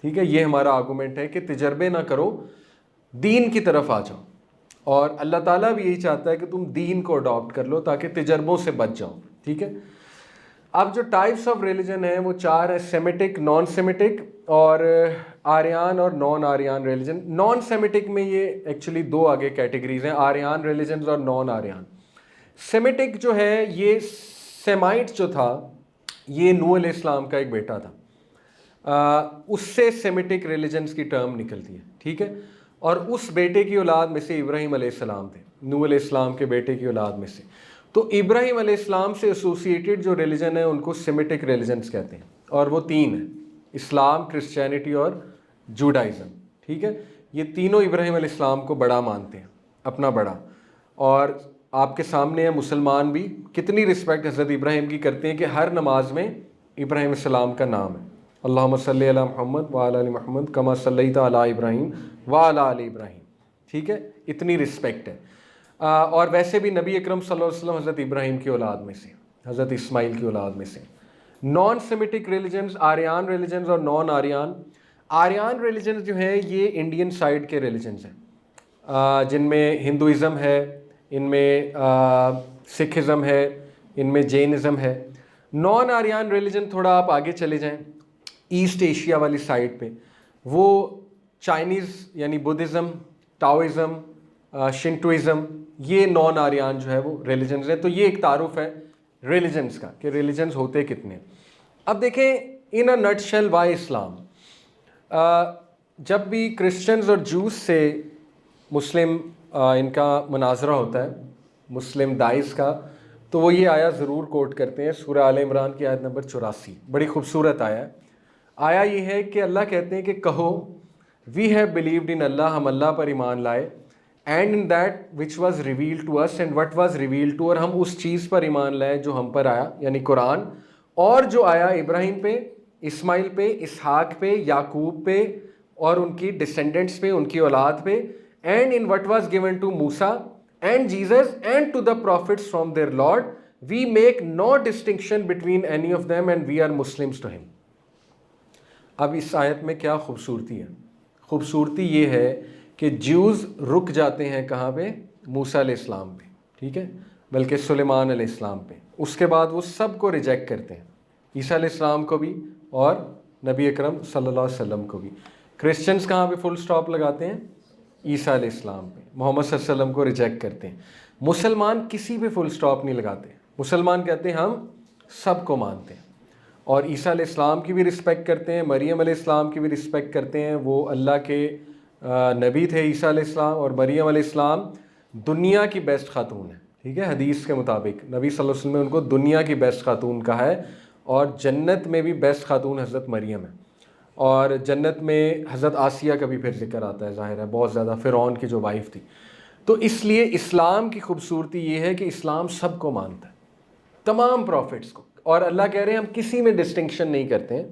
ٹھیک ہے۔ یہ ہمارا آرگومنٹ ہے کہ تجربے نہ کرو، دین کی طرف آ جاؤ، اور اللہ تعالیٰ بھی یہی چاہتا ہے کہ تم دین کو اڈاپٹ کر لو تاکہ تجربوں سے بچ جاؤ، ٹھیک ہے۔ اب جو ٹائپس آف ریلیجن ہیں وہ 4 ہیں، سیمیٹک، نان سیمیٹک، اور آریان اور نان آریان ریلیجن۔ نان سیمیٹک میں یہ ایکچولی 2 آگے کیٹیگریز ہیں، آریان ریلیجنز اور نان آریان۔ سیمیٹک جو ہے، یہ سیمائٹ جو تھا یہ نوح علیہ السلام کا ایک بیٹا تھا، اس سے سیمیٹک ریلیجنز کی ٹرم نکلتی ہے، ٹھیک ہے، اور اس بیٹے کی اولاد میں سے ابراہیم علیہ السلام تھے، نوح علیہ السلام کے بیٹے کی اولاد میں سے۔ تو ابراہیم علیہ السلام سے ایسوسیٹڈ جو ریلیجن ہے ان کو سیمیٹک ریلیجنز کہتے ہیں، اور وہ 3 ہیں، اسلام، کرسچینٹی اور جوڈائزم، ٹھیک ہے۔ یہ تینوں ابراہیم علیہ السلام کو بڑا مانتے ہیں، اپنا بڑا، اور آپ کے سامنے ہے مسلمان بھی کتنی رسپیکٹ حضرت ابراہیم کی کرتے ہیں کہ ہر نماز میں ابراہیم علیہ السلام کا نام ہے، اللہم صلی علی محمد وعلی آل محمد کما صلیت علی ابراہیم وعلی آل ابراہیم، ٹھیک ہے، اتنی رسپیکٹ ہے۔ اور ویسے بھی نبی اکرم صلی اللہ علیہ وسلم حضرت ابراہیم کی اولاد میں سے، حضرت اسماعیل کی اولاد میں سے۔ Naan Semitic religions, Aryan religions اور نان آریان۔ آریان ریلیجنز جو ہیں یہ انڈین سائڈ کے ریلیجنز ہیں، جن میں ہندوازم ہے، ان میں سکھزم ہے، ان میں جینزم ہے۔ نان آریان ریلیجن تھوڑا آپ آگے چلے جائیں ایسٹ ایشیا والی سائڈ پہ، وہ چائنیز یعنی بدھزم، ٹاؤزم، شنٹوازم، یہ نان آریان جو ہے وہ ریلیجنز ہیں۔ تو یہ ایک تعارف ہے ریلیجنز کا کہ ریلیجنز ہوتے کتنے۔ اب دیکھیں ان اے نٹ شیل وائی اسلام، جب بھی کرسچنز اور جوز سے مسلم ان کا مناظرہ ہوتا ہے، مسلم دائز کا، تو وہ یہ آیا ضرور کوٹ کرتے ہیں، سورہ آل عمران کی آیت نمبر 84، بڑی خوبصورت آیا ہے۔ آیا یہ ہے کہ اللہ کہتے ہیں کہ کہو وی ہیو بلیوڈ ان اللہ، ہم اللہ پر ایمان لائے، and in that which was revealed to us, and what was revealed to, اور ہم اس چیز پر ایمان لائے جو ہم پر آیا، یعنی قرآن، اور جو آیا ابراہیم پہ، اسماعیل پہ، اسحاق پہ، یعقوب پہ، اور ان کی ڈسینڈنٹس پہ، ان کی اولاد پہ، and in what was given to Musa and Jesus and to the prophets from their Lord, we make no distinction between any of them and we are Muslims to ہم۔ اب اس آیت میں کیا خوبصورتی ہے؟ خوبصورتی یہ ہے کہ جیوز رک جاتے ہیں کہاں پہ؟ موسیٰ علیہ السلام پہ، ٹھیک ہے، بلکہ سلیمان علیہ السلام پہ. اس کے بعد وہ سب کو ریجیکٹ کرتے ہیں, عیسیٰ علیہ السلام کو بھی اور نبی اکرم صلی اللہ علیہ وسلم کو بھی. کرسچنز کہاں پہ فل سٹاپ لگاتے ہیں؟ عیسیٰ علیہ السلام پہ. محمد صلی اللہ علیہ وسلم کو ریجیکٹ کرتے ہیں. مسلمان کسی پہ فل سٹاپ نہیں لگاتے. مسلمان کہتے ہیں ہم سب کو مانتے ہیں, اور عیسیٰ علیہ السلام کی بھی رسپیکٹ کرتے ہیں, مریم علیہ السلام کی بھی رسپیکٹ کرتے ہیں. وہ اللہ کے نبی تھے عیسیٰ علیہ السلام, اور مریم علیہ السلام دنیا کی بیسٹ خاتون ہے. ٹھیک ہے, حدیث کے مطابق نبی صلی اللہ علیہ وسلم نے ان کو دنیا کی بیسٹ خاتون کہا ہے, اور جنت میں بھی بیسٹ خاتون حضرت مریم ہے. اور جنت میں حضرت آسیہ کا بھی پھر ذکر آتا ہے, ظاہر ہے بہت زیادہ, فرعون کی جو وائف تھی. تو اس لیے اسلام کی خوبصورتی یہ ہے کہ اسلام سب کو مانتا ہے, تمام پروفٹس کو. اور اللہ کہہ رہے ہیں ہم کسی میں ڈسٹنکشن نہیں کرتے ہیں,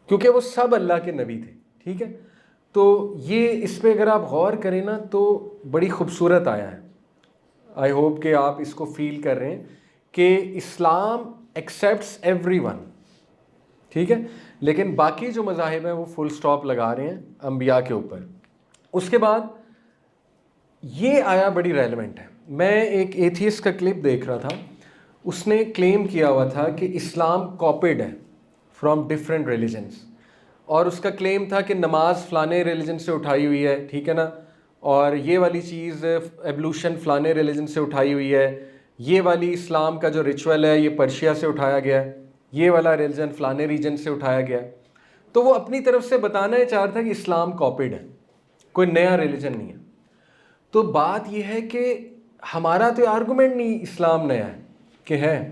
کیونکہ وہ سب اللہ کے نبی تھے. ٹھیک ہے, تو یہ اس پہ اگر آپ غور کریں نا تو بڑی خوبصورت آیا ہے. آئی ہوپ کہ آپ اس کو فیل کر رہے ہیں کہ اسلام ایکسیپٹس ایوری ون. ٹھیک ہے, لیکن باقی جو مذاہب ہیں وہ فل سٹاپ لگا رہے ہیں انبیاء کے اوپر. اس کے بعد یہ آیا بڑی ریلیونٹ ہے. میں ایک ایتھیسٹ کا کلپ دیکھ رہا تھا, اس نے کلیم کیا ہوا تھا کہ اسلام کاپیڈ ہے فرام ڈفرینٹ ریلیجنس, اور اس کا کلیم تھا کہ نماز فلانے ریلیجن سے اٹھائی ہوئی ہے, ٹھیک ہے نا, اور یہ والی چیز ایبولوشن فلانے ریلیجن سے اٹھائی ہوئی ہے, یہ والی اسلام کا جو ریچول ہے یہ پرشیا سے اٹھایا گیا ہے, یہ والا ریلیجن فلانے ریجن سے اٹھایا گیا ہے. تو وہ اپنی طرف سے بتانا یہ چاہ رہا تھا کہ اسلام کاپیڈ ہے, کوئی نیا ریلیجن نہیں ہے. تو بات یہ ہے کہ ہمارا تو آرگومنٹ نہیں اسلام نیا ہے کہ ہے,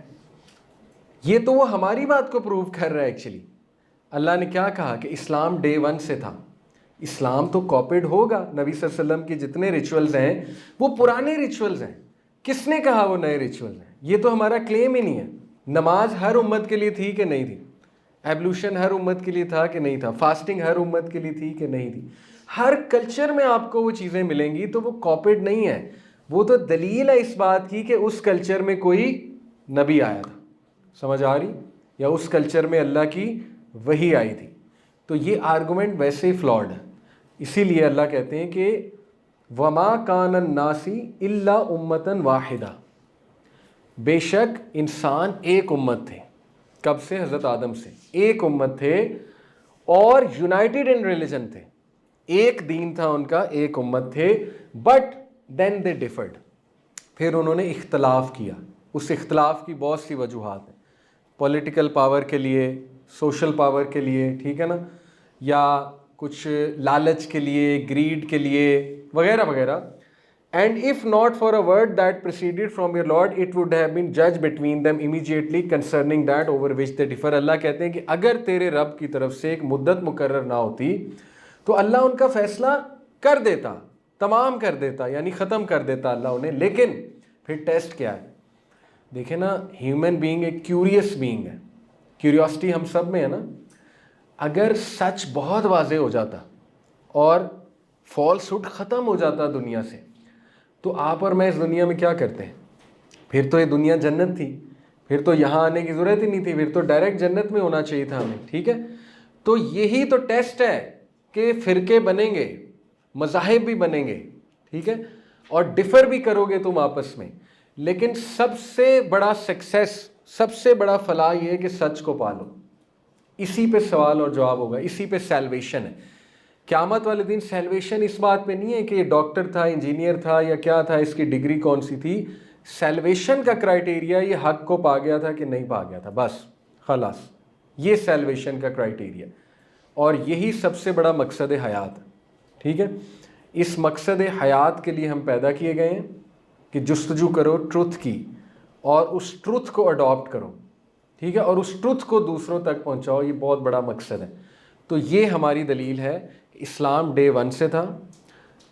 یہ تو وہ ہماری بات کو پروو کر رہا ہے. ایکچولی اللہ نے کیا کہا کہ اسلام ڈے ون سے تھا. اسلام تو کاپیڈ ہوگا, نبی صلی اللہ علیہ وسلم کے جتنے ریچولز ہیں وہ پرانے ریچولز ہیں. کس نے کہا وہ نئے ریچولز ہیں؟ یہ تو ہمارا کلیم ہی نہیں ہے. نماز ہر امت کے لیے تھی کہ نہیں تھی؟ ایبولوشن ہر امت کے لیے تھا کہ نہیں تھا؟ فاسٹنگ ہر امت کے لیے تھی کہ نہیں تھی؟ ہر کلچر میں آپ کو وہ چیزیں ملیں گی, تو وہ کاپیڈ نہیں ہے. وہ تو دلیل ہے اس بات کی کہ اس کلچر میں کوئی نبی آیا تھا, سمجھ آ رہی, یا اس کلچر میں اللہ کی وحی آئی تھی. تو یہ آرگومنٹ ویسے ہی فلاڈ ہے. اسی لیے اللہ کہتے ہیں کہ وما کان الناس الا امتا واحدہ, بے شک انسان ایک امت تھے. کب سے؟ حضرت آدم سے ایک امت تھے, اور یونائٹڈ ان ریلیجن تھے, ایک دین تھا ان کا, ایک امت تھے. بٹ دین دے ڈیفرڈ, پھر انہوں نے اختلاف کیا. اس اختلاف کی بہت سی وجوہات ہیں, پولیٹیکل پاور کے لیے, سوشل پاور کے لیے, ٹھیک ہے نا, یا کچھ لالچ کے لیے, گریڈ کے لیے, وغیرہ وغیرہ. And if not for a word that proceeded from your Lord, it would have been judged between them immediately concerning that over which they differ. اللہ کہتے ہیں کہ اگر تیرے رب کی طرف سے ایک مدت مقرر نہ ہوتی تو اللہ ان کا فیصلہ کر دیتا, تمام کر دیتا, یعنی ختم کر دیتا اللہ انہیں. لیکن پھر ٹیسٹ کیا ہے؟ دیکھیں نا, ہیومن بینگ ایک کیوریس بینگ ہے, کیوریوسٹی ہم سب میں ہے نا. اگر سچ بہت واضح ہو جاتا اور فالس ہوڈ ختم ہو جاتا دنیا سے, تو آپ اور میں اس دنیا میں کیا کرتے ہیں؟ پھر تو یہ دنیا جنت تھی, پھر تو یہاں آنے کی ضرورت ہی نہیں تھی, پھر تو ڈائریکٹ جنت میں ہونا چاہیے تھا ہمیں. ٹھیک ہے, تو یہی تو ٹیسٹ ہے کہ فرقے بنیں گے, مذاہب بھی بنیں گے, ٹھیک ہے, اور ڈفر بھی کرو گے تم آپس میں, لیکن سب سے بڑا سکسیس, سب سے بڑا فلاح یہ ہے کہ سچ کو پالو. اسی پہ سوال اور جواب ہوگا, اسی پہ سیلویشن ہے. قیامت والے دن سیلویشن اس بات پہ نہیں ہے کہ یہ ڈاکٹر تھا, انجینئر تھا, یا کیا تھا, اس کی ڈگری کون سی تھی. سیلویشن کا کرائٹیریا یہ حق کو پا گیا تھا کہ نہیں پا گیا تھا, بس خلاص. یہ سیلویشن کا کرائٹیریا, اور یہی سب سے بڑا مقصد حیات. ٹھیک ہے, اس مقصد حیات کے لیے ہم پیدا کیے گئے ہیں کہ جستجو کرو ٹروتھ کی, اور اس ٹروتھ کو اڈاپٹ کرو. ٹھیک ہے, اور اس ٹروتھ کو دوسروں تک پہنچاؤ. یہ بہت بڑا مقصد ہے. تو یہ ہماری دلیل ہے. اسلام ڈے ون سے تھا,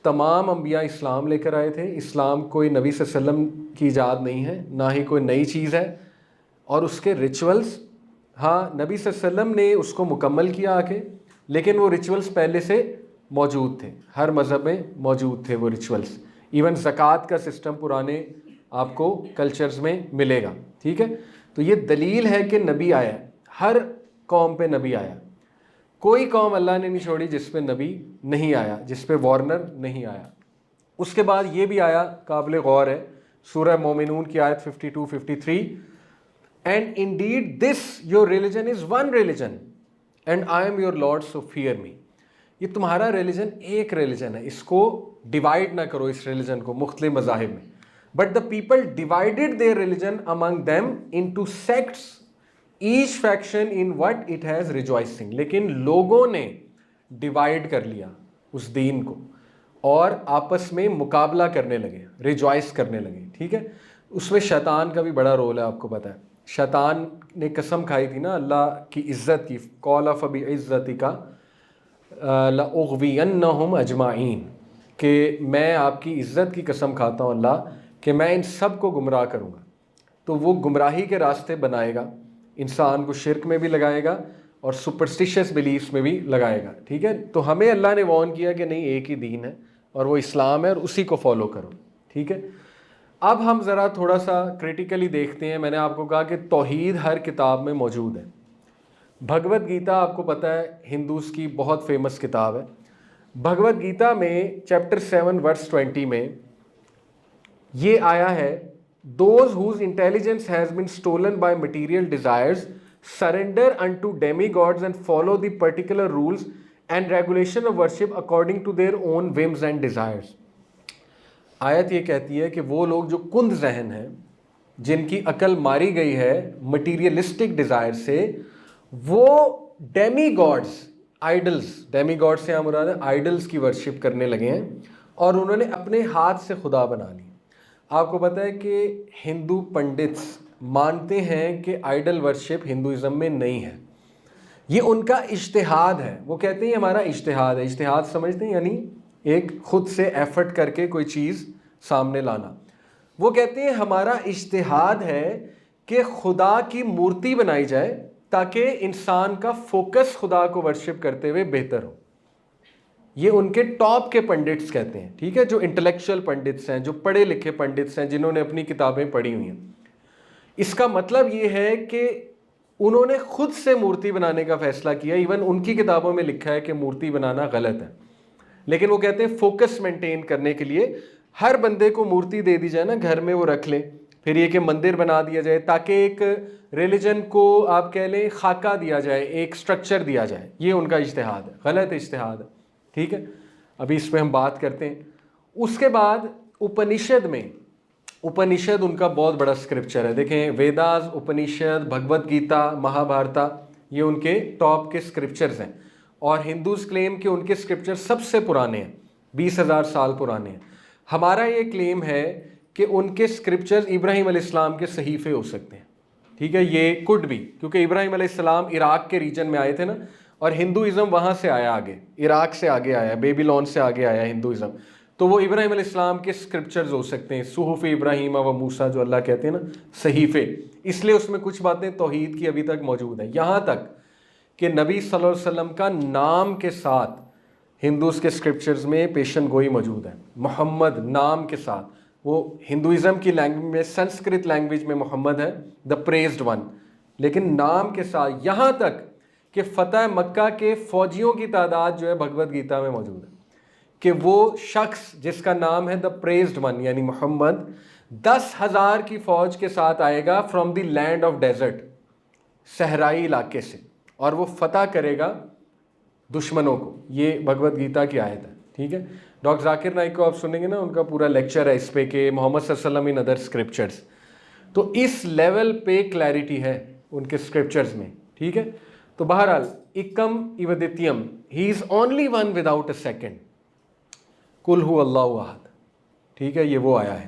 تمام انبیاء اسلام لے کر آئے تھے. اسلام کوئی نبی صلی اللہ علیہ وسلم کی ایجاد نہیں ہے, نہ ہی کوئی نئی چیز ہے. اور اس کے ریچولز, ہاں نبی صلی اللہ علیہ وسلم نے اس کو مکمل کیا آ کے, لیکن وہ ریچولز پہلے سے موجود تھے, ہر مذہب میں موجود تھے وہ ریچولز. ایون زکوٰۃ کا سسٹم پرانے آپ کو کلچرز میں ملے گا. ٹھیک ہے, تو یہ دلیل ہے کہ نبی آیا, ہر قوم پہ نبی آیا. کوئی قوم اللہ نے نہیں چھوڑی جس پہ نبی نہیں آیا, جس پہ وارنر نہیں آیا. اس کے بعد یہ بھی آیا, قابل غور ہے, سورہ مومنون کی آیت 52 53. And indeed this your religion is one religion and I am your Lord so fear me. یہ تمہارا ریلیجن ایک ریلیجن ہے, اس کو ڈیوائڈ نہ کرو اس ریلیجن کو مختلف مذاہب میں. But the people divided their religion among them into sects each faction in what it has rejoicing. لیکن لوگوں نے ڈیوائڈ کر لیا اس دین کو اور آپس میں مقابلہ کرنے لگے, ریجوائس کرنے لگے. ٹھیک ہے, اس میں شیطان کا بھی بڑا رول ہے, آپ کو پتہ ہے. شیطان نے قسم کھائی تھی نا اللہ کی عزت کی, قال فبعزتک لأغوینہم اجمعین, کہ میں آپ کی عزت کی قسم کھاتا ہوں اللہ کہ میں ان سب کو گمراہ کروں گا. تو وہ گمراہی کے راستے بنائے گا, انسان کو شرک میں بھی لگائے گا اور سپرسٹیشس بلیفس میں بھی لگائے گا. ٹھیک ہے, تو ہمیں اللہ نے وارن کیا کہ نہیں, ایک ہی دین ہے اور وہ اسلام ہے اور اسی کو فالو کرو. ٹھیک ہے, اب ہم ذرا تھوڑا سا کریٹیکلی دیکھتے ہیں. میں نے آپ کو کہا کہ توحید ہر کتاب میں موجود ہے. بھگوت گیتا آپ کو پتہ ہے ہندوز کی بہت فیمس کتاب ہے. بھگوت گیتا میں چیپٹر 7 ورس 20 میں یہ آیا ہے, those whose intelligence has been stolen by material desires surrender into demigods and follow the particular rules and regulation of worship according to their own whims and desires. آیت یہ کہتی ہے کہ وہ لوگ جو کند ذہن ہیں, جن کی عقل ماری گئی ہے مٹیریلسٹک ڈیزائر سے, وہ demi God's, idols, demi God سے مراد ہے آئیڈلز کی ورشپ کرنے لگے ہیں اور انہوں نے اپنے ہاتھ سے خدا بنا لی. آپ کو پتہ ہے کہ ہندو پنڈتس مانتے ہیں کہ آئیڈل ورشپ ہندوازم میں نہیں ہے, یہ ان کا اجتہاد ہے. وہ کہتے ہیں ہمارا اجتہاد ہے. اجتہاد سمجھتے ہیں یعنی ایک خود سے ایفرٹ کر کے کوئی چیز سامنے لانا. وہ کہتے ہیں ہمارا اجتہاد ہے کہ خدا کی مورتی بنائی جائے تاکہ انسان کا فوکس خدا کو ورشپ کرتے ہوئے بہتر ہو. یہ ان کے ٹاپ کے پنڈتس کہتے ہیں. ٹھیک ہے, جو انٹلیکچوئل پنڈتس ہیں, جو پڑھے لکھے پنڈتس ہیں, جنہوں نے اپنی کتابیں پڑھی ہوئی ہیں. اس کا مطلب یہ ہے کہ انہوں نے خود سے مورتی بنانے کا فیصلہ کیا. ایون ان کی کتابوں میں لکھا ہے کہ مورتی بنانا غلط ہے, لیکن وہ کہتے ہیں فوکس مینٹین کرنے کے لیے ہر بندے کو مورتی دے دی جائے نا گھر میں, وہ رکھ لیں. پھر یہ کہ مندر بنا دیا جائے تاکہ ایک ریلیجن کو آپ کہہ لیں خاکہ دیا جائے, ایک سٹرکچر دیا جائے. یہ ان کا اجتہاد ہے, غلط اجتہاد ہے. ٹھیک ہے, ابھی اس پہ ہم بات کرتے ہیں. اس کے بعد اپنشد میں, اپنشد ان کا بہت بڑا اسکرپچر ہے. دیکھیں ویداز, اپنشد, بھگوت گیتا, مہا بھارتا, یہ ان کے ٹاپ کے اسکرپچرز ہیں. اور ہندوز کلیم کہ ان کے اسکرپچر سب سے پرانے ہیں, 20,000 سال پرانے ہیں. ہمارا یہ کلیم ہے کہ ان کے اسکرپچرز ابراہیم علیہ السلام کے صحیفے ہو سکتے ہیں. ٹھیک ہے, یہ کوڈ بھی, کیونکہ ابراہیم علیہ السلام عراق کے ریجن میں آئے تھے نا, اور ہندوازم وہاں سے آیا آگے, عراق سے آگے آیا, بیبیلون سے آگے آیا ہندوازم. تو وہ ابراہیم علیہ السلام کے اسکرپچرز ہو سکتے ہیں, صحف ابراہیم و موسیٰ جو اللہ کہتے ہیں نا, صحیفے. اس لیے اس میں کچھ باتیں توحید کی ابھی تک موجود ہیں. یہاں تک کہ نبی صلی اللہ علیہ وسلم کا نام کے ساتھ ہندوز کے اسکرپچرز میں پیشن گوئی موجود ہے. محمد نام کے ساتھ, وہ ہندوازم کی لینگویج میں, سنسکرت لینگویج میں محمد ہے, دا پریزڈ ون, لیکن نام کے ساتھ. یہاں تک کہ فتح مکہ کے فوجیوں کی تعداد جو ہے بھگوت گیتا میں موجود ہے, کہ وہ شخص جس کا نام ہے دا پریزڈ ون یعنی محمد, 10,000 کی فوج کے ساتھ آئے گا from the land of desert, صحرائی علاقے سے, اور وہ فتح کرے گا دشمنوں کو. یہ بھگوت گیتا کی آیت ہے. ٹھیک ہے, ڈاکٹر ذاکر نائک کو آپ سنیں گے نا, ان کا پورا لیکچر ہے اس پہ کہ محمد صلی اللہ علیہ وسلم ان ادر اسکرپچرز. تو اس لیول پہ کلیئرٹی ہے ان کے اسکرپچرز میں. ٹھیک ہے, تو بہرحال ایکم ایودتیم, he is only one without a second, کل ہو اللہ احد. ٹھیک ہے, یہ وہ آیا ہے.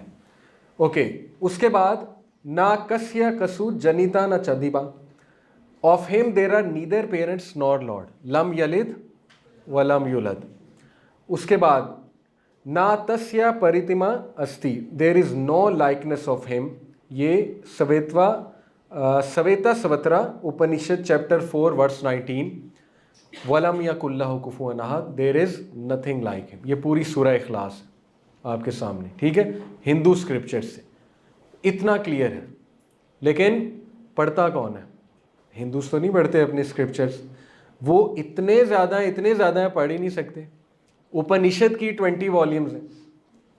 اوکے, اس کے بعد نا کسیا کسو جنیتا نہ چدیبا, of him there are neither parents nor lord, lam yalid walam yulad. اس کے بعد نا تسیا پریتما استی, there is no likeness of him. یہ سویتا سوترا اپنشد چیپٹر 4 ورس 19. ولم یکن لہ کفوا احد, there is nothing like him. یہ پوری سورہ اخلاص آپ کے سامنے. ٹھیک ہے, ہندو اسکرپچر سے اتنا کلیئر ہے. لیکن پڑھتا کون ہے؟ ہندوز تو نہیں پڑھتے اپنے اسکرپچرز. وہ اتنے زیادہ ہیں پڑھ ہی نہیں سکتے. اپنشد کی 20 والیومز ہیں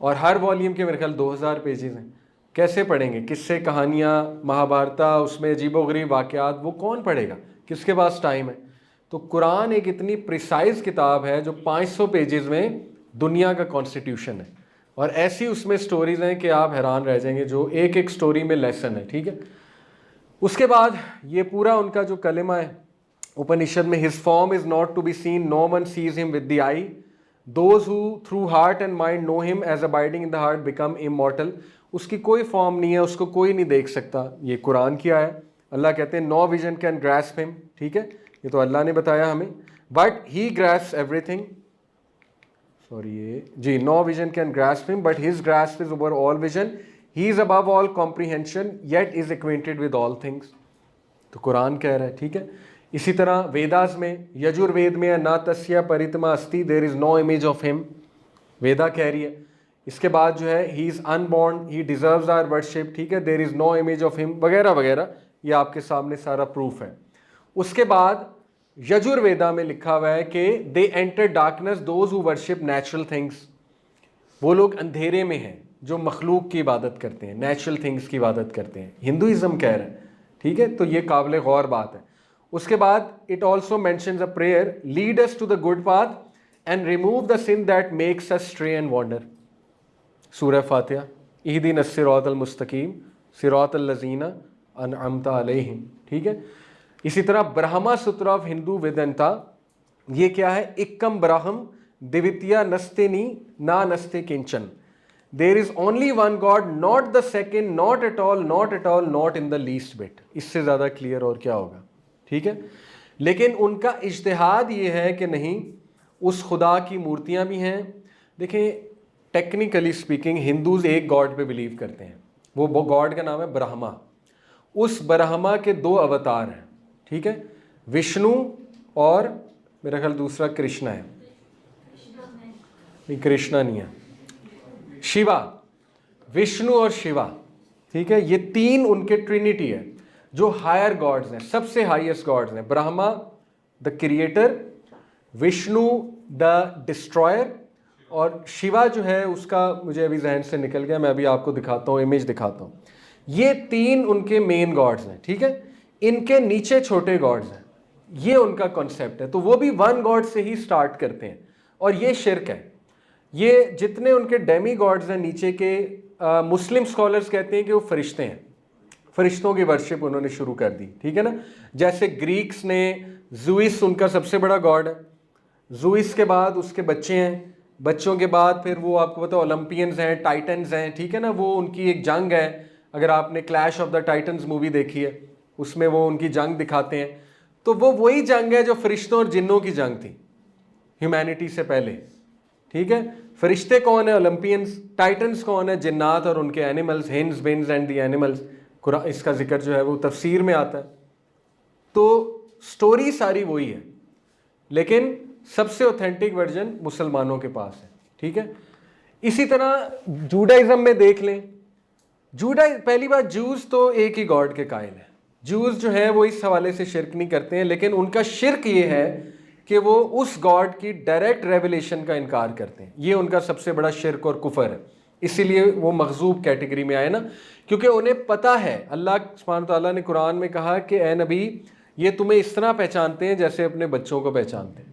اور ہر والیوم کے میرے خیال 2,000 پیجز ہیں. کیسے پڑھیں گے؟ قصے، کہانیاں، مہابھارتا، اس میں عجیب و غریب واقعات، وہ کون پڑھے گا؟ کس کے پاس ٹائم ہے؟ تو قرآن ایک اتنی پریسائز کتاب ہے جو 500 پیجز میں دنیا کا کانسٹیٹیوشن ہے، اور ایسی اس میں سٹوریز ہیں کہ آپ حیران رہ جائیں گے، جو ایک ایک سٹوری میں لیسن ہے. ٹھیک ہے. اس کے بعد یہ پورا ان کا جو کلمہ ہے اپنشد میں، his form is not to be seen, no one sees him with the eye, those who through heart and mind know him as abiding in the heart become immortal. اس کی کوئی فارم نہیں ہے، اس کو کوئی نہیں دیکھ سکتا. یہ قرآن کی آیا. اللہ کہتے ہیں no vision can grasp him. ٹھیک ہے، یہ تو اللہ نے بتایا ہمیں. but he grasps everything. G no vision can grasp him but his grasp is over all vision. He is above all comprehension yet is acquainted with all things. تو قرآن کہہ رہا ہے. ٹھیک ہے. اسی طرح ویداز میں، یجوروید میں نا تسیہ پریتما استی دیر از نو امیج آف ہم، ویدا کہہ رہی ہے. اس کے بعد جو ہے he is unborn he deserves our worship. ٹھیک ہے. دیر از نو امیج آف ہم وغیرہ وغیرہ. یہ آپ کے سامنے سارا پروف ہے. اس کے بعد یجورویدا میں لکھا ہوا ہے کہ they enter darkness those who worship natural things. وہ لوگ اندھیرے میں ہیں جو مخلوق کی عبادت کرتے ہیں، نیچرل تھنگس کی عبادت کرتے ہیں. ہندوازم کہہ رہا ہے. ٹھیک ہے. تو یہ قابل غور بات ہے. اس کے بعد it also mentions a prayer lead us to the good path and remove the sin that makes us astray and wander. سورہ فاتحہ. اہدنا الصراط المستقیم صراط الذین انعمت علیہم. ٹھیک ہے. اسی طرح برہما سترا آف ہندو ویدنتا، یہ کیا ہے؟ اکم برہم دیوتیا نستے نی نا نستے کنچن. There is only one God not a second not at all not at all not in the least bit. اس سے زیادہ کلیئر اور کیا ہوگا؟ ٹھیک ہے. لیکن ان کا اجتہاد یہ ہے کہ نہیں، اس خدا کی مورتیاں بھی ہیں. دیکھیں ٹیکنیکلی اسپیکنگ ہندوز ایک گاڈ پہ بلیو کرتے ہیں، وہ گاڈ کا نام ہے برہما. اس برہما کے 2 اوتار ہیں. ٹھیک ہے. وشنو اور میرا خیال دوسرا کرشنا ہے. نہیں کرشنا نہیں ہے، شیوا. وشنو اور شیوا. ٹھیک ہے. یہ 3 ان کے ٹرینیٹی ہے جو ہائر گاڈز ہیں، سب سے ہائیسٹ گاڈز ہیں. Brahma the creator, Vishnu the destroyer, اور شیوا جو ہے اس کا مجھے ابھی ذہن سے نکل گیا، میں ابھی آپ کو دکھاتا ہوں، امیج دکھاتا ہوں. یہ 3 ان کے مین گاڈز ہیں. ٹھیک ہے. ان کے نیچے چھوٹے گاڈز ہیں. یہ ان کا کانسیپٹ ہے. تو وہ بھی 1 گاڈ سے ہی سٹارٹ کرتے ہیں، اور یہ شرک ہے. یہ جتنے ان کے ڈیمی گاڈز ہیں نیچے کے، مسلم اسکالرس کہتے ہیں کہ وہ فرشتے ہیں. فرشتوں کی ورشپ انہوں نے شروع کر دی. ٹھیک ہے نا. جیسے گریکس نے زوئس ان کا سب سے بڑا گاڈ ہے. زوئس کے بعد اس کے بچے ہیں، بچوں کے بعد پھر وہ آپ کو پتا اولمپینز ہیں، ٹائٹنز ہیں. ٹھیک ہے نا. وہ ان کی ایک جنگ ہے. اگر آپ نے clash of the titans movie دیکھی ہے، اس میں وہ ان کی جنگ دکھاتے ہیں. تو وہ وہی جنگ ہے جو فرشتوں اور جنوں کی جنگ تھی ہیومینٹی سے پہلے. ٹھیک ہے. فرشتے کون ہیں؟ اولمپینز. ٹائٹنز کون ہیں؟ جنات اور ان کے اینیملز، ہنز بنز اینڈ دی اینیملز. اس کا ذکر جو ہے وہ تفسیر میں آتا ہے. تو سٹوری ساری وہی ہے، لیکن سب سے اوتھینٹک ورژن مسلمانوں کے پاس ہے. ٹھیک ہے. اسی طرح جوڈائزم میں دیکھ لیں. پہلی بات جوز تو ایک ہی گاڈ کے قائل ہیں. جوز جو ہے وہ اس حوالے سے شرک نہیں کرتے ہیں، لیکن ان کا شرک یہ ہے کہ وہ اس گاڈ کی ڈائریکٹ ریویلیشن کا انکار کرتے ہیں. یہ ان کا سب سے بڑا شرک اور کفر ہے. اسی لیے وہ مغضوب کیٹیگری میں آئے نا، کیونکہ انہیں پتہ ہے. اللہ سبحانہ تعالیٰ نے قرآن میں کہا کہ اے نبی یہ تمہیں اس طرح پہچانتے ہیں جیسے اپنے بچوں کو پہچانتے ہیں،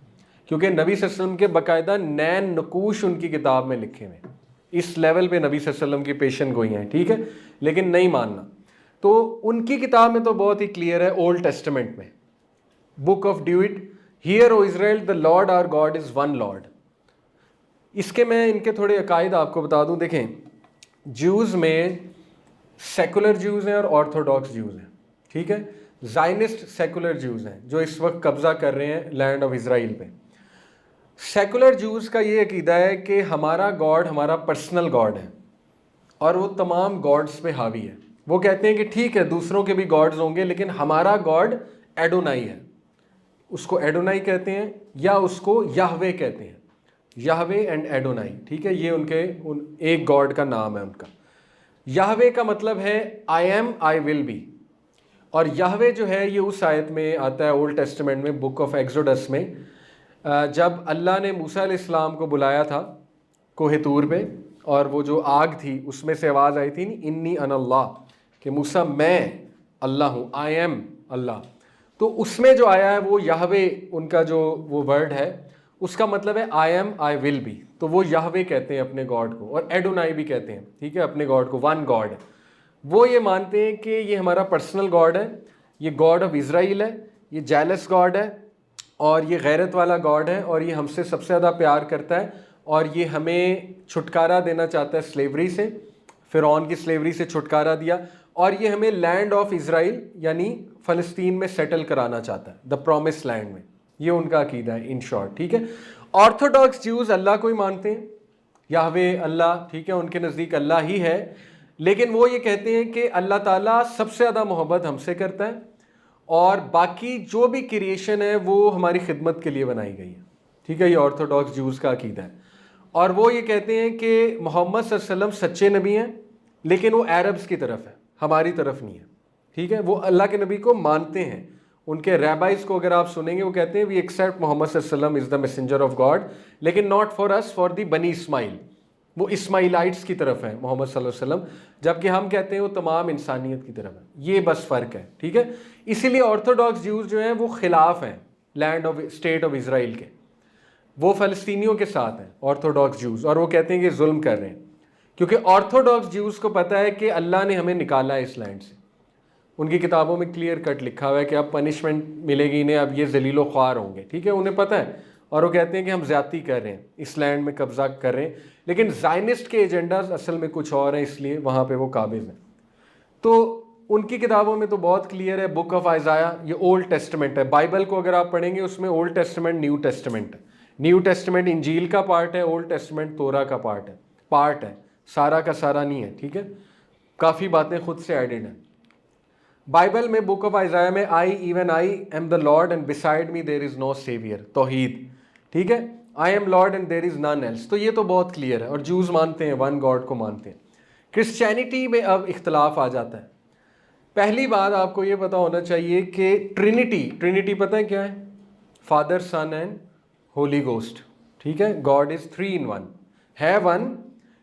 کیونکہ نبی صلی اللہ علیہ وسلم کے باقاعدہ نین نقوش ان کی کتاب میں لکھے ہوئے. اس لیول پہ نبی صلی اللہ علیہ وسلم کی پیشن گوئی ہیں. ٹھیک ہے. لیکن نہیں ماننا. تو ان کی کتاب میں تو بہت ہی کلیئر ہے. اولڈ ٹیسٹمنٹ میں book of Deut, hear O Israel the Lord our God is one Lord. اس کے میں ان کے تھوڑے عقائد آپ کو بتا دوں. دیکھیں جوز میں سیکولر جوز ہیں اور آرتھوڈاکس جوز ہیں. ٹھیک ہے. زائنسٹ سیکولر جوز ہیں جو اس وقت قبضہ کر رہے ہیں لینڈ آف اسرائیل پہ. سیکولر جوز کا یہ عقیدہ ہے کہ ہمارا گاڈ ہمارا پرسنل گاڈ ہے اور وہ تمام گاڈز پہ حاوی ہے. وہ کہتے ہیں کہ ٹھیک ہے دوسروں کے بھی گاڈز ہوں گے لیکن ہمارا گاڈ ایڈونائی ہے. اس کو ایڈونائی کہتے ہیں یا اس کو یہوے کہتے ہیں. یہوے اینڈ ایڈونائی. ٹھیک ہے. یہ ان کے ایک گاڈ کا نام ہے ان کا. یہوے کا مطلب ہے I M I will be. اور یہوے جو ہے یہ اس آیت میں آتا ہے اولڈ ٹیسٹمنٹ میں بک آف ایکسوڈس میں، جب اللہ نے موسیٰ علیہ السلام کو بلایا تھا کوہ طور پہ اور وہ جو آگ تھی اس میں سے آواز آئی تھی انی انا اللہ، کہ موسیٰ میں اللہ ہوں، آئی ایم اللہ. تو اس میں جو آیا ہے وہ یہوے، ان کا جو وہ ورڈ ہے اس کا مطلب ہے I M I will be. تو وہ یہوے کہتے ہیں اپنے گاڈ کو، اور ایڈونائی بھی کہتے ہیں، ٹھیک ہے، اپنے گاڈ کو ون گاڈ. وہ یہ مانتے ہیں کہ یہ ہمارا پرسنل گاڈ ہے، یہ گاڈ آف اسرائیل ہے، یہ جیلس گاڈ ہے، اور یہ غیرت والا گاڈ ہے، اور یہ ہم سے سب سے زیادہ پیار کرتا ہے، اور یہ ہمیں چھٹکارا دینا چاہتا ہے سلیوری سے، فرعون کی سلیوری سے چھٹکارا دیا، اور یہ ہمیں لینڈ آف اسرائیل یعنی فلسطین میں سیٹل کرانا چاہتا ہے، دا پرومس لینڈ میں. یہ ان کا عقیدہ ہے ان شارٹ، ٹھیک ہے. آرتھوڈاکس جیوز اللہ کو ہی مانتے ہیں، یہوے اللہ، ٹھیک ہے، ان کے نزدیک اللہ ہی ہے، لیکن وہ یہ کہتے ہیں کہ اللہ تعالیٰ سب سے زیادہ محبت ہم سے کرتا ہے، اور باقی جو بھی کریشن ہے وہ ہماری خدمت کے لیے بنائی گئی ہے، ٹھیک ہے. یہ آرتھوڈاکس جیوز کا عقیدہ ہے. اور وہ یہ کہتے ہیں کہ محمد صلی اللہ علیہ وسلم سچے نبی ہیں، لیکن وہ عربس کی طرف ہے، ہماری طرف نہیں ہے، ٹھیک ہے. وہ اللہ کے نبی کو مانتے ہیں. ان کے ریبائز کو اگر آپ سنیں گے وہ کہتے ہیں وی ایکسیپٹ محمد صلی اللہ علیہ وسلم is the messenger of God, لیکن not for us, for the بنی اسماعیل. وہ اسماعیلائٹس کی طرف ہے محمد صلی اللہ علیہ وسلم، جبکہ ہم کہتے ہیں وہ تمام انسانیت کی طرف ہے. یہ بس فرق ہے، ٹھیک ہے. اسی لیے آرتھوڈاکس جیوز جو ہیں وہ خلاف ہیں land of state of Israel کے. وہ فلسطینیوں کے ساتھ ہیں آرتھوڈاکس جیوز، اور وہ کہتے ہیں کہ ظلم کر رہے ہیں، کیونکہ آرتھوڈاکس جیوز کو پتہ ہے کہ اللہ نے ہمیں نکالا ہے اس لینڈ سے. ان کی کتابوں میں کلیئر کٹ لکھا ہوا ہے کہ اب پنشمنٹ ملے گی انہیں، اب یہ ذلیل و خوار ہوں گے، ٹھیک ہے، انہیں پتہ ہے. اور وہ کہتے ہیں کہ ہم زیادتی کر رہے ہیں، اس لینڈ میں قبضہ کر رہے ہیں، لیکن زائنسٹ کے ایجنڈاز اصل میں کچھ اور ہیں، اس لیے وہاں پہ وہ قابض ہیں. تو ان کی کتابوں میں تو بہت کلیئر ہے. بک آف آئزایا یہ اولڈ ٹیسٹمنٹ ہے. بائبل کو اگر آپ پڑھیں گے اس میں اولڈ ٹیسٹمنٹ، نیو ٹیسٹمنٹ ہے. نیو ٹیسٹمنٹ انجیل کا پارٹ ہے، اولڈ ٹیسٹمنٹ تورا کا پارٹ ہے، سارا کا سارا نہیں ہے، ٹھیک ہے. کافی باتیں خود سے ایڈڈ ہیں. بائبل میں بک آف آئزایا میں I even I am the Lord and beside me there is no saviour, توحید، ٹھیک ہے. I am Lord and there is none else. تو یہ تو بہت کلیئر ہے، اور جوز مانتے ہیں ون گاڈ کو مانتے ہیں. کرسچینٹی میں اب اختلاف آ جاتا ہے. پہلی بات آپ کو یہ پتا ہونا چاہیے کہ ٹرینٹی پتہ ہے کیا ہے؟ Father, Son and Holy Ghost, ٹھیک ہے. گاڈ از 3 in 1، ہے ون،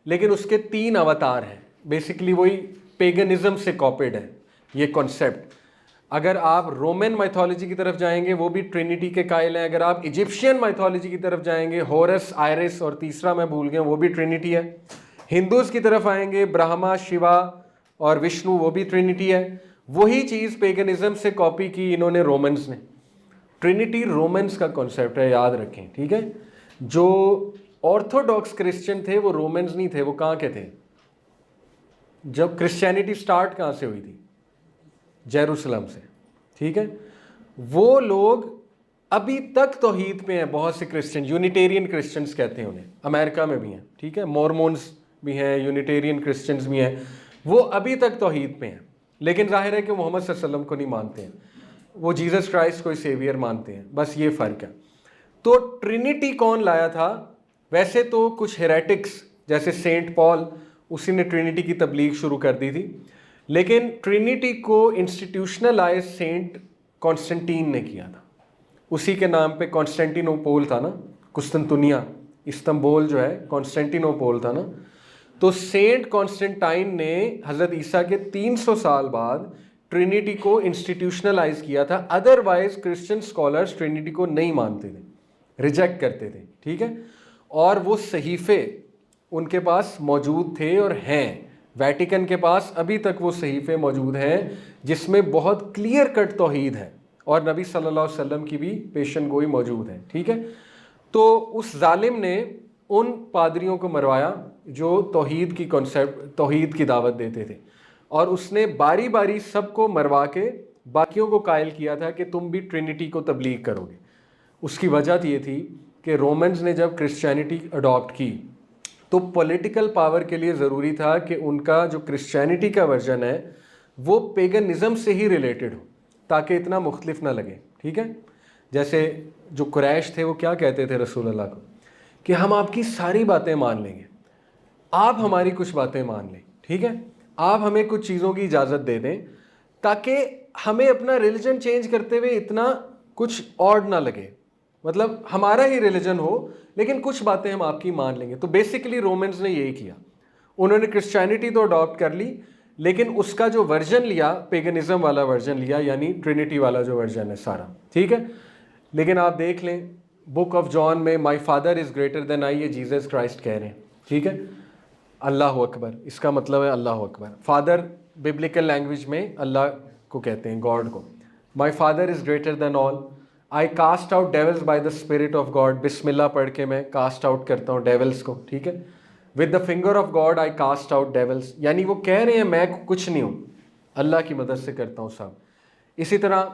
لیکن اس کے 3 اوتار ہیں. بیسیکلی وہی پیگنزم سے کاپیڈ ہے یہ کانسیپٹ. اگر آپ رومن مائتھولوجی کی طرف جائیں گے وہ بھی ٹرینٹی کے قائل ہیں. اگر آپ ایجپشین مائتھولوجی کی طرف جائیں گے، ہورس، آئرس، اور تیسرا میں بھول گیا، وہ بھی ٹرینٹی ہے. ہندوز کی طرف آئیں گے، برہما، شیوا اور وشنو، وہ بھی ٹرینٹی ہے. وہی چیز پیگنزم سے کاپی کی انہوں نے رومنز نے. ٹرینٹی رومنز کا کانسیپٹ ہے، یاد رکھیں، ٹھیک ہے. جو آرتھوڈاکس کرسچن تھے وہ رومنز نہیں تھے، وہ کہاں کے تھے؟ جب کرسچینٹی سٹارٹ کہاں سے ہوئی تھی؟ جیروسلم سے، ٹھیک ہے. وہ لوگ ابھی تک توحید پہ ہیں. بہت سے کرسچن، یونیٹیرین کرسچنز کہتے ہیں انہیں، امریکہ میں بھی ہیں، ٹھیک ہے. مورمونز بھی ہیں، یونیٹیرین کرسچنز بھی ہیں، وہ ابھی تک توحید پہ ہیں. لیکن ظاہر ہے کہ محمد صلی اللہ علیہ وسلم کو نہیں مانتے ہیں، وہ جیزس کرائسٹ کو سیویئر مانتے ہیں. بس یہ فرق ہے. تو ٹرینٹی کون لایا تھا؟ ویسے تو کچھ ہیریٹکس جیسے سینٹ پال، اسی نے ٹرینٹی کی تبلیغ شروع کر دی تھی. لیکن ٹرینٹی کو انسٹیٹیوشنلائز سینٹ کانسٹنٹین نے کیا تھا. اسی کے نام پہ کانسٹینٹینوپول تھا نا، قسطنطنیہ، استنبول جو ہے کانسٹینٹینوپول تھا نا. تو سینٹ کانسٹنٹائن نے حضرت عیسیٰ کے 300 سال بعد ٹرینٹی کو انسٹیٹیوشنلائز کیا تھا. ادروائز کرسچن اسکالرس ٹرینٹی کو نہیں مانتے تھے، ریجیکٹ کرتے تھے، ٹھیک ہے. اور وہ صحیفے ان کے پاس موجود تھے اور ہیں. ویٹیکن کے پاس ابھی تک وہ صحیفے موجود ہیں جس میں بہت کلیئر کٹ توحید ہے، اور نبی صلی اللہ علیہ وسلم کی بھی پیشن گوئی موجود ہے، ٹھیک ہے. تو اس ظالم نے ان پادریوں کو مروایا جو توحید کی کانسیپٹ، توحید کی دعوت دیتے تھے، اور اس نے باری باری سب کو مروا کے باقیوں کو قائل کیا تھا کہ تم بھی ٹرینٹی کو تبلیغ کرو گے. اس کی وجہ یہ تھی کہ رومنز نے جب کرسچینٹی اڈاپٹ کی تو پولیٹیکل پاور کے لیے ضروری تھا کہ ان کا جو کرسچینٹی کا ورژن ہے وہ پیگنزم سے ہی ریلیٹڈ ہو، تاکہ اتنا مختلف نہ لگے، ٹھیک ہے. جیسے جو قریش تھے وہ کیا کہتے تھے رسول اللہ کو کہ ہم آپ کی ساری باتیں مان لیں گے، آپ ہماری کچھ باتیں مان لیں، ٹھیک ہے. آپ ہمیں کچھ چیزوں کی اجازت دے دیں تاکہ ہمیں اپنا ریلیجن چینج کرتے ہوئے اتنا کچھ آڈ نہ لگے. مطلب ہمارا ہی ریلیجن ہو لیکن کچھ باتیں ہم آپ کی مان لیں گے. تو بیسیکلی رومنز نے یہی کیا. انہوں نے کرسچینٹی تو اڈاپٹ کر لی لیکن اس کا جو ورژن لیا پیگنزم والا ورژن لیا, یعنی ٹرینٹی والا جو ورژن ہے سارا, ٹھیک ہے. لیکن آپ دیکھ لیں بک آف جان میں my father is greater than آئی, یہ جیزس کرائسٹ کہہ رہے ہیں, ٹھیک ہے. اللہ اکبر اس کا مطلب ہے اللہ اکبر. فادر ببلیکل لینگویج میں اللہ کو کہتے ہیں, گاڈ کو. My father is greater than all, I cost out devil's by the spirit of God, بسم اللہ پڑھ کے میں کاسٹ آؤٹ کرتا ہوں ڈیولز کو, ٹھیک ہے. With the finger of God I cost out devil's, یعنی وہ کہہ رہے ہیں میں کچھ نہیں ہوں, اللہ کی مدد سے کرتا ہوں سب. اسی طرح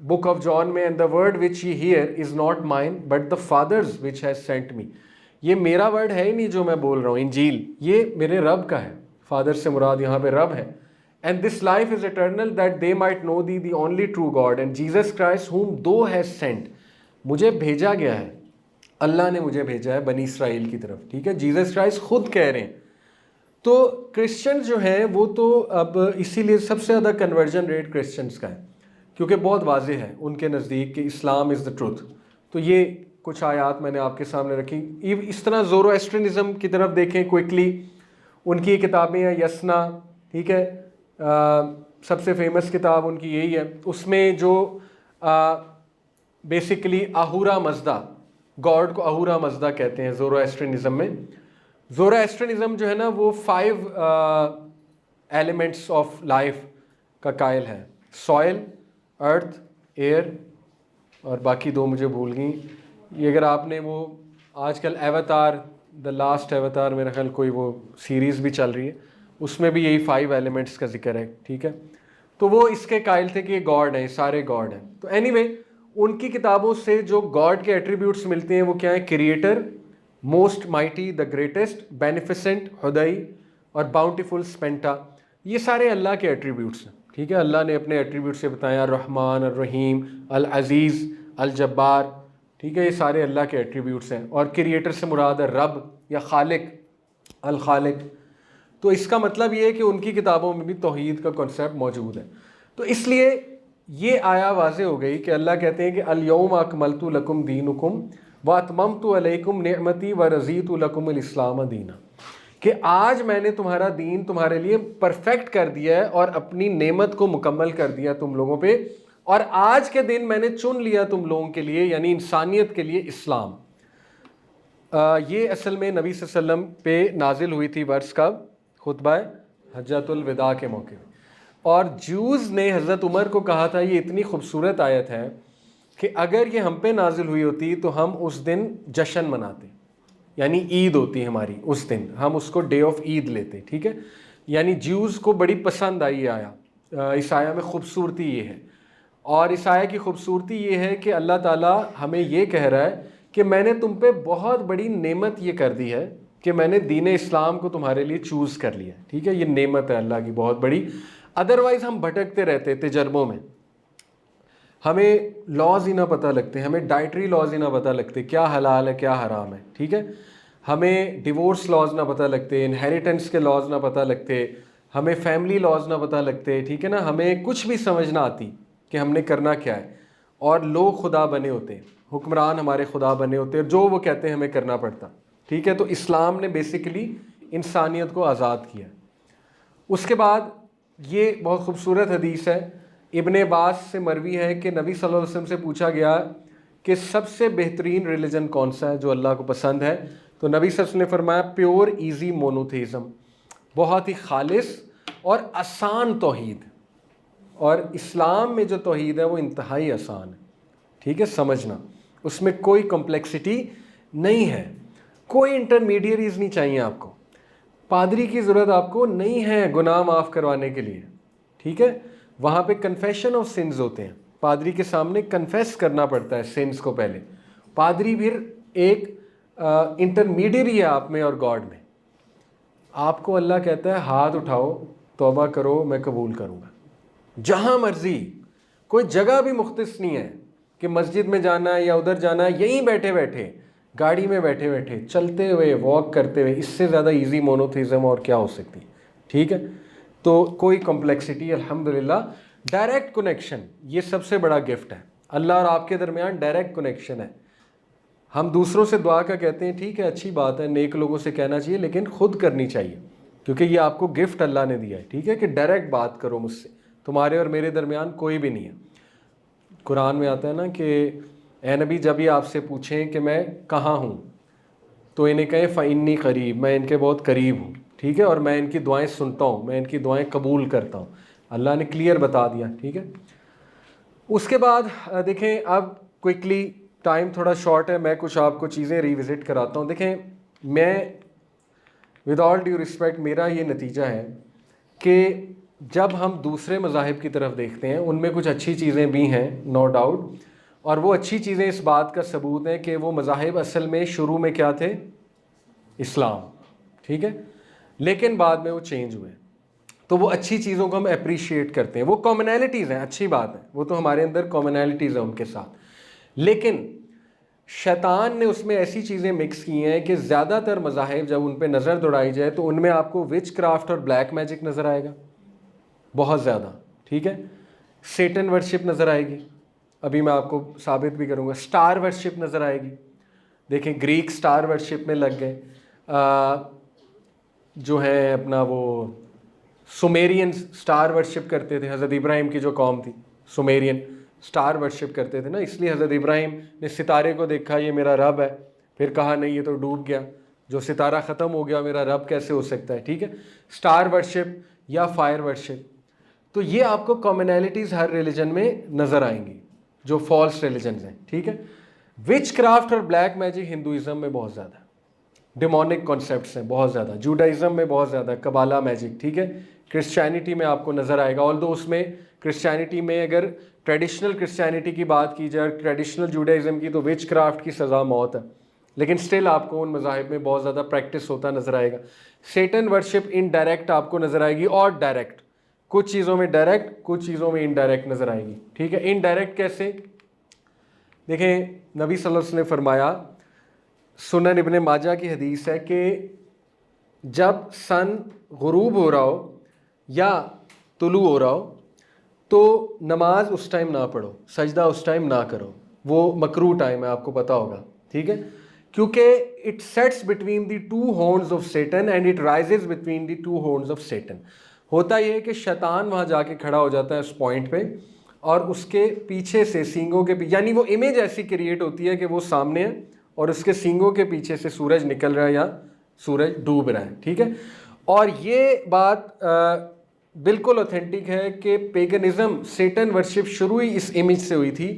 بک آف جان میں and the word which you hear is not mine but the Father's which has sent me, یہ میرا ورڈ ہے ہی نہیں جو میں بول رہا ہوں, انجیل یہ میرے رب کا ہے. فادر سے مراد یہاں پہ رب ہے. And this life is eternal that they might know the the only true God and Jesus Christ whom thou hast sent, مجھے بھیجا گیا ہے, اللہ نے مجھے بھیجا ہے بنی اسرائیل کی طرف, ٹھیک ہے. جیزس کرائسٹ خود کہہ رہے ہیں. تو کرسچن جو ہیں وہ تو اب اسی لیے سب سے زیادہ کنورژن ریٹ کرسچنس کا ہے کیونکہ بہت واضح ہے ان کے نزدیک کہ اسلام از دا ٹروتھ. تو یہ کچھ آیات میں نے آپ کے سامنے رکھی. اس طرح زورو ایسٹرنزم کی طرف دیکھیں کوئکلی, ان کی کتابیں ہیں یسنا, ٹھیک ہے, سب سے فیمس کتاب ان کی یہی ہے. اس میں جو بیسیکلی اہورا مزدا, گاڈ کو اہورا مزدا کہتے ہیں زورو ایسٹرنزم میں. زورو ایسٹرنزم جو ہے نا وہ 5 ایلیمنٹس آف لائف کا قائل ہے, سوائل, ارتھ, ایئر اور باقی 2 مجھے بھول گئیں. یہ اگر آپ نے وہ آج کل ایواتار دا لاسٹ ایواتار میرا خیال کوئی وہ سیریز بھی چل رہی ہے, اس میں بھی یہی 5 ایلیمنٹس کا ذکر ہے, ٹھیک ہے. تو وہ اس کے قائل تھے کہ یہ گاڈ ہیں, سارے گاڈ ہیں. تو اینی وے ان کی کتابوں سے جو گاڈ کے ایٹریبیوٹس ملتے ہیں وہ کیا ہیں, creator, most mighty, the greatest, beneficent, ہدئی اور باؤنٹیفل, سپینٹا, یہ سارے اللہ کے ایٹریبیوٹس ہیں, ٹھیک ہے. اللہ نے اپنے ایٹریبیوٹ سے بتایا, الرحمن, الرحیم, العزیز, الجبار, ٹھیک ہے. یہ سارے اللہ کے ایٹریبیوٹس ہیں. اور کریٹر سے مراد ہے رب یا خالق, الخالق. تو اس کا مطلب یہ ہے کہ ان کی کتابوں میں بھی توحید کا کنسیپٹ موجود ہے. تو اس لیے یہ آیا واضح ہو گئی کہ اللہ کہتے ہیں کہ الیوم اکملت لکم دینکم واتممت علیکم نعمتی ورضیت لکم الاسلام دینا, کہ آج میں نے تمہارا دین تمہارے لیے پرفیکٹ کر دیا ہے اور اپنی نعمت کو مکمل کر دیا تم لوگوں پہ, اور آج کے دن میں نے چن لیا تم لوگوں کے لیے یعنی انسانیت کے لیے اسلام. یہ اصل میں نبی صلی اللہ علیہ وسلم پہ نازل ہوئی تھی ورس کا خطبہ حجۃ الوداع کے موقع میں, اور جوز نے حضرت عمر کو کہا تھا یہ اتنی خوبصورت آیت ہے کہ اگر یہ ہم پہ نازل ہوئی ہوتی تو ہم اس دن جشن مناتے, یعنی عید ہوتی ہماری اس دن, ہم اس کو ڈے آف عید لیتے, ٹھیک ہے. یعنی جیوز کو بڑی پسند آئی یہ آیا. اس آیا میں خوبصورتی یہ ہے, اور اس آیا کی خوبصورتی یہ ہے کہ اللہ تعالیٰ ہمیں یہ کہہ رہا ہے کہ میں نے تم پہ بہت بڑی نعمت یہ کر دی ہے کہ میں نے دین اسلام کو تمہارے لیے چوز کر لیا, ٹھیک ہے. یہ نعمت ہے اللہ کی بہت بڑی. ادروائز ہم بھٹکتے رہتے تجربوں میں, ہمیں لاز ہی نہ پتہ لگتے, ہمیں ڈائٹری لاز ہی نہ پتہ لگتے, کیا حلال ہے کیا حرام ہے, ٹھیک ہے. ہمیں ڈیورس لاز نہ پتہ لگتے, انہیریٹنس کے لاز نہ پتہ لگتے, ہمیں فیملی لاز نہ پتہ لگتے, ٹھیک ہے نا. ہمیں کچھ بھی سمجھ نہ آتی کہ ہم نے کرنا کیا ہے, اور لوگ خدا بنے ہوتے, حکمران ہمارے خدا بنے ہوتے, جو وہ کہتے ہیں ہمیں کرنا پڑتا, ٹھیک ہے. تو اسلام نے بیسیکلی انسانیت کو آزاد کیا. اس کے بعد یہ بہت خوبصورت حدیث ہے, ابن عباس سے مروی ہے کہ نبی صلی اللہ علیہ وسلم سے پوچھا گیا کہ سب سے بہترین ریلیجن کون سا ہے جو اللہ کو پسند ہے, تو نبی صلی اللہ علیہ وسلم نے فرمایا پیور ایزی مونوتھیزم, بہت ہی خالص اور آسان توحید. اور اسلام میں جو توحید ہے وہ انتہائی آسان ہے, ٹھیک ہے, سمجھنا, اس میں کوئی کمپلیکسٹی نہیں ہے, کوئی انٹرمیڈیریز نہیں چاہیے آپ کو, پادری کی ضرورت آپ کو نہیں ہے گناہ معاف کروانے کے لیے, ٹھیک ہے. وہاں پہ کنفیشن آف سنز ہوتے ہیں, پادری کے سامنے کنفیس کرنا پڑتا ہے سنز کو پہلے. پادری پھر ایک انٹرمیڈیری ہے آپ میں اور گاڈ میں. آپ کو اللہ کہتا ہے ہاتھ اٹھاؤ, توبہ کرو, میں قبول کروں گا. جہاں مرضی, کوئی جگہ بھی مختص نہیں ہے کہ مسجد میں جانا ہے یا ادھر جانا ہے, یہیں بیٹھے بیٹھے, گاڑی میں بیٹھے بیٹھے, چلتے ہوئے, واک کرتے ہوئے, اس سے زیادہ ایزی مونوتھیزم اور کیا ہو سکتی, ٹھیک ہے. تو کوئی کمپلیکسٹی, الحمدللہ. ڈائریکٹ کنیکشن, یہ سب سے بڑا گفٹ ہے. اللہ اور آپ کے درمیان ڈائریکٹ کنیکشن ہے. ہم دوسروں سے دعا کا کہتے ہیں, ٹھیک ہے, اچھی بات ہے, نیک لوگوں سے کہنا چاہیے, لیکن خود کرنی چاہیے, کیونکہ یہ آپ کو گفٹ اللہ نے دیا ہے, ٹھیک ہے, کہ ڈائریکٹ بات کرو مجھ سے, تمہارے اور میرے درمیان کوئی بھی نہیں ہے. قرآن میں آتا ہے نا کہ اے نبی جب یہ آپ سے پوچھیں کہ میں کہاں ہوں تو انہیں کہیں فإنی قریب, میں ان کے بہت قریب ہوں, ٹھیک ہے, اور میں ان کی دعائیں سنتا ہوں, میں ان کی دعائیں قبول کرتا ہوں. اللہ نے کلیئر بتا دیا, ٹھیک ہے. اس کے بعد دیکھیں, اب کوئکلی, ٹائم تھوڑا شارٹ ہے, میں کچھ آپ کو چیزیں ریوزٹ کراتا ہوں. دیکھیں, میں ود آل ڈیو رسپیکٹ میرا یہ نتیجہ ہے کہ جب ہم دوسرے مذاہب کی طرف دیکھتے ہیں ان میں کچھ اچھی چیزیں بھی ہیں, نو ڈاؤٹ, اور وہ اچھی چیزیں اس بات کا ثبوت ہیں کہ وہ مذاہب اصل میں شروع میں کیا تھے, اسلام, ٹھیک ہے, لیکن بعد میں وہ چینج ہوئے. تو وہ اچھی چیزوں کو ہم اپریشیٹ کرتے ہیں, وہ کامنالٹیز ہیں, اچھی بات ہے, وہ تو ہمارے اندر کامنالٹیز ہیں ان کے ساتھ. لیکن شیطان نے اس میں ایسی چیزیں مکس کی ہیں کہ زیادہ تر مذاہب جب ان پہ نظر دوڑائی جائے تو ان میں آپ کو وچ کرافٹ اور بلیک میجک نظر آئے گا بہت زیادہ, ٹھیک ہے. سیٹن ورشپ نظر آئے گی, ابھی میں آپ کو ثابت بھی کروں گا. سٹار ورشپ نظر آئے گی, دیکھیں گریک سٹار ورشپ میں لگ گئے, جو ہے اپنا وہ سومیرین سٹار ورشپ کرتے تھے, حضرت ابراہیم کی جو قوم تھی سومیرین سٹار ورشپ کرتے تھے نا, اس لیے حضرت ابراہیم نے ستارے کو دیکھا یہ میرا رب ہے, پھر کہا نہیں یہ تو ڈوب گیا, جو ستارہ ختم ہو گیا میرا رب کیسے ہو سکتا ہے, ٹھیک ہے. سٹار ورشپ یا فائر ورشپ, تو یہ آپ کو کامنالٹیز ہر ریلیجن میں نظر آئیں گی جو فالس ریلیجنز ہیں, ٹھیک ہے. وچ کرافٹ اور بلیک میجک ہندوازم میں بہت زیادہ, ڈیمونک کانسیپٹس ہیں بہت زیادہ, جوڈائزم میں بہت زیادہ, قبالہ میجک, ٹھیک ہے. کرسچینٹی میں آپ کو نظر آئے گا, آلدو اس میں کرسچینٹی میں اگر ٹریڈیشنل کرسچینٹی کی بات کی جائے, ٹریڈیشنل جوڈائزم کی, تو وچ کرافٹ کی سزا موت ہے, لیکن سٹل آپ کو ان مذاہب میں بہت زیادہ پریکٹس ہوتا نظر آئے گا. سیٹن ورشپ ان ڈائریکٹ آپ کو نظر آئے گی اور ڈائریکٹ, کچھ چیزوں میں ڈائریکٹ کچھ چیزوں میں انڈائریکٹ نظر آئے گی, ٹھیک ہے. انڈائریکٹ کیسے؟ دیکھیں نبی صلی اللہ علیہ وسلم نے فرمایا, سنن ابن ماجہ کی حدیث ہے کہ جب سن غروب ہو رہا ہو یا طلوع ہو رہا ہو تو نماز اس ٹائم نہ پڑھو, سجدہ اس ٹائم نہ کرو, وہ مکروہ ٹائم ہے, آپ کو پتہ ہوگا, ٹھیک ہے. کیونکہ it sets between the two horns of Satan and it rises between the two horns of Satan. ہوتا یہ ہے کہ شیطان وہاں جا کے کھڑا ہو جاتا ہے اس پوائنٹ پہ, اور اس کے پیچھے سے سینگوں کے یعنی وہ امیج ایسی کریٹ ہوتی ہے کہ وہ سامنے ہے اور اس کے سینگوں کے پیچھے سے سورج نکل رہا ہے یا سورج ڈوب رہا ہے, ٹھیک ہے. اور یہ بات بالکل اوتھینٹک ہے کہ پیگنزم, سیٹن ورشپ شروع ہی اس امیج سے ہوئی تھی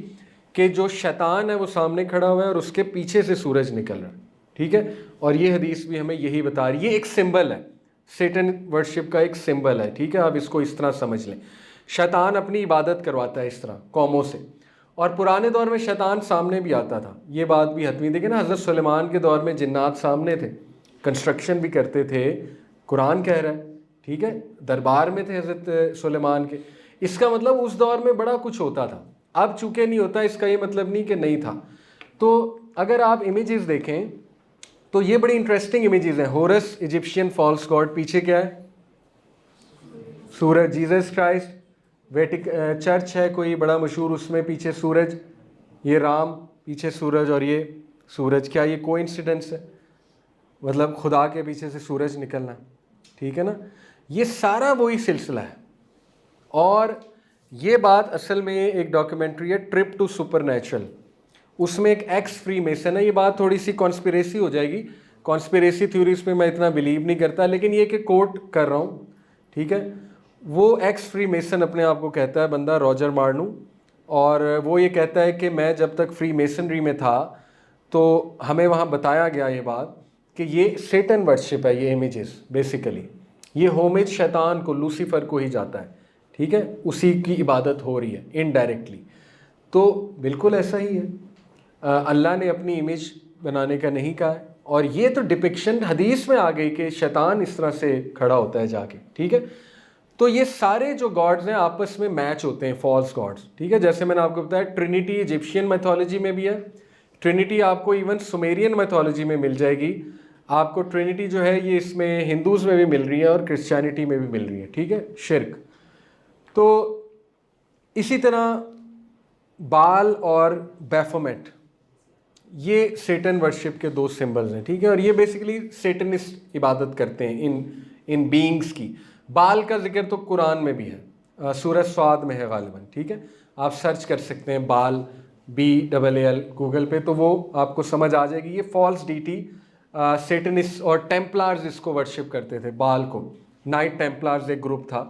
کہ جو شیطان ہے وہ سامنے کھڑا ہوا ہے اور اس کے پیچھے سے سورج نکل رہا ہے, ٹھیک ہے. اور یہ حدیث بھی ہمیں یہی بتا رہی ہے, یہ ایک سمبل ہے, سیٹن ورشپ کا ایک سمبل ہے, ٹھیک ہے. آپ اس کو اس طرح سمجھ لیں, شیطان اپنی عبادت کرواتا ہے اس طرح قوموں سے, اور پرانے دور میں شیطان سامنے بھی آتا تھا, یہ بات بھی حتمی. دیکھیں نا حضرت سلیمان کے دور میں جنات سامنے تھے, کنسٹرکشن بھی کرتے تھے, قرآن کہہ رہا ہے, ٹھیک ہے, دربار میں تھے حضرت سلیمان کے. اس کا مطلب اس دور میں بڑا کچھ ہوتا تھا, اب چونکہ نہیں ہوتا اس کا یہ مطلب نہیں کہ نہیں تھا. تو اگر آپ امیجز دیکھیں تو یہ بڑی انٹرسٹنگ امیجز ہیں. ہورس ایجپشین فالس گاڈ, پیچھے کیا ہے, سورج. جیزس کرائسٹ, چرچ ہے کوئی بڑا مشہور, اس میں پیچھے سورج, یہ رام پیچھے سورج اور یہ سورج. کیا یہ کوئی انسیڈنس ہے؟ مطلب خدا کے پیچھے سے سورج نکلنا, ٹھیک ہے نا. یہ سارا وہی سلسلہ ہے. اور یہ بات اصل میں ایک ڈاکیومنٹری ہے, ٹرپ ٹو سپر نیچرل, اس میں ایک ایکس فری میسن ہے. یہ بات تھوڑی سی کانسپریسی ہو جائے گی, کانسپریسی تھیوریز پہ میں اتنا بلیو نہیں کرتا, لیکن یہ کہ کوٹ کر رہا ہوں, ٹھیک ہے. وہ ایکس فری میسن اپنے آپ کو کہتا ہے بندہ, راجر مارنو, اور وہ یہ کہتا ہے کہ میں جب تک فری میسنری میں تھا تو ہمیں وہاں بتایا گیا یہ بات کہ یہ سیٹن ورشپ ہے, یہ امیجز بیسیکلی یہ ہومیج شیطان کو, لوسیفر کو ہی جاتا ہے, ٹھیک ہے, اسی کی عبادت ہو رہی ہے انڈائریکٹلی. تو بالکل ایسا ہی ہے, اللہ نے اپنی امیج بنانے کا نہیں کہا ہے, اور یہ تو ڈپکشن حدیث میں آ گئی کہ شیطان اس طرح سے کھڑا ہوتا ہے جا کے, ٹھیک ہے. تو یہ سارے جو گاڈز ہیں آپس میں میچ ہوتے ہیں, فالس گاڈز, ٹھیک ہے. جیسے میں نے آپ کو بتایا ٹرینیٹی ایجپشین میتھولوجی میں بھی ہے, ٹرینیٹی آپ کو ایون سومیرین میتھولوجی میں مل جائے گی. آپ کو ٹرینیٹی جو ہے یہ اس میں ہندوز میں بھی مل رہی ہے اور کرسچینٹی میں بھی مل رہی ہے, ٹھیک ہے, شرک. تو اسی طرح بال اور بیفومیٹ, یہ سیٹن ورشپ کے دو سمبلز ہیں, ٹھیک ہے. اور یہ بیسیکلی سیٹنسٹ عبادت کرتے ہیں ان بینگز کی. بال کا ذکر تو قرآن میں بھی ہے, سورہ صاد میں ہے غالباً, ٹھیک ہے, آپ سرچ کر سکتے ہیں بال BAAL گوگل پہ, تو وہ آپ کو سمجھ آ جائے گی. یہ فالس ڈیٹی سیٹنس اور ٹیمپلارز اس کو ورشپ کرتے تھے, بال کو. نائٹ ٹیمپلارز ایک گروپ تھا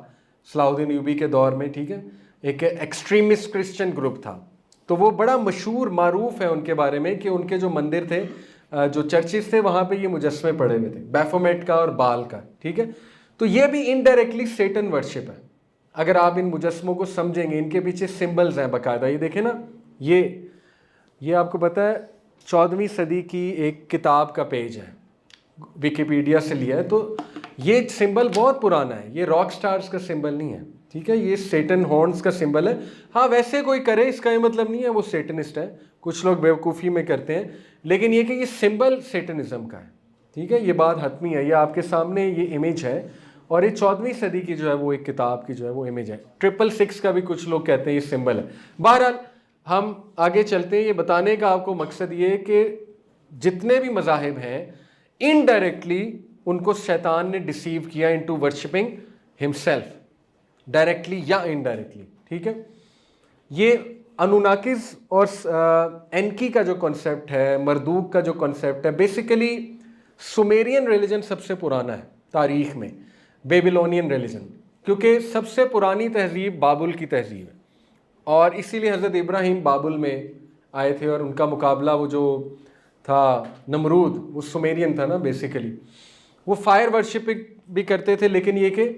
صلاح الدین ایوبی کے دور میں, ٹھیک ہے, ایک ایکسٹریمسٹ کرسچن گروپ تھا. تو وہ بڑا مشہور معروف ہے ان کے بارے میں کہ ان کے جو مندر تھے, جو چرچز تھے, وہاں پہ یہ مجسمے پڑے ہوئے تھے, بیفومیٹ کا اور بال کا, ٹھیک ہے. تو یہ بھی انڈائریکٹلی سیٹن ورشپ ہے. اگر آپ ان مجسموں کو سمجھیں گے, ان کے پیچھے سمبلز ہیں باقاعدہ. یہ دیکھیں نا, یہ آپ کو پتہ ہے 14ویں صدی کی ایک کتاب کا پیج ہے, ویکیپیڈیا سے لیا ہے. تو یہ سمبل بہت پرانا ہے, یہ راک سٹارز کا سمبل نہیں ہے, ٹھیک ہے, یہ سیٹن ہارنز کا سمبل ہے. ہاں ویسے کوئی کرے اس کا یہ مطلب نہیں ہے وہ سیٹنسٹ ہے, کچھ لوگ بیوقوفی میں کرتے ہیں, لیکن یہ کہ یہ سمبل سیٹنزم کا ہے, ٹھیک ہے. یہ بات حتمی ہے, یہ آپ کے سامنے یہ امیج ہے, اور یہ 14ویں صدی کی جو ہے وہ ایک کتاب کی جو ہے وہ امیج ہے. 666 کا بھی کچھ لوگ کہتے ہیں یہ سمبل ہے. بہرحال ہم آگے چلتے ہیں. یہ بتانے کا آپ کو مقصد یہ ہے کہ جتنے بھی مذاہب ہیں انڈائریکٹلی ان کو شیطان نے ڈسیو کیا انٹو ورشپنگ ہمسیلف, ڈائریکٹلی یا انڈائریکٹلی, ٹھیک ہے. یہ انوناکز اور اینکی کا جو کنسیپٹ ہے, مردوک کا جو کنسیپٹ ہے, بیسیکلی سومیرین ریلیجن سب سے پرانا ہے تاریخ میں, بیبیلونین ریلیجن, کیونکہ سب سے پرانی تہذیب بابل کی تہذیب ہے, اور اسی لیے حضرت ابراہیم بابل میں آئے تھے, اور ان کا مقابلہ وہ جو تھا نمرود, وہ سومیرین تھا نا بیسیکلی. وہ فائر ورشپنگ بھی کرتے تھے, لیکن یہ کہ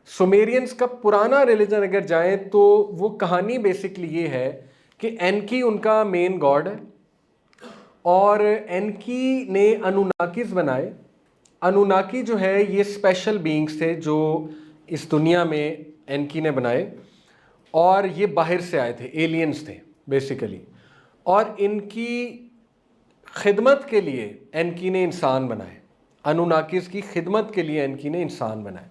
سومیرینز کا پرانا ریلیجن اگر جائیں تو وہ کہانی بیسکلی یہ ہے کہ اینکی ان کا مین گاڈ ہے, اور اینکی نے انوناکیز بنائے. انوناکی جو ہے یہ اسپیشل بینگز تھے جو اس دنیا میں اینکی نے بنائے, اور یہ باہر سے آئے تھے, ایلینز تھے بیسیکلی, اور ان کی خدمت کے لیے اینکی نے انسان بنائے. انوناکیز کی خدمت کے لیے اینکی نے انسان بنائے,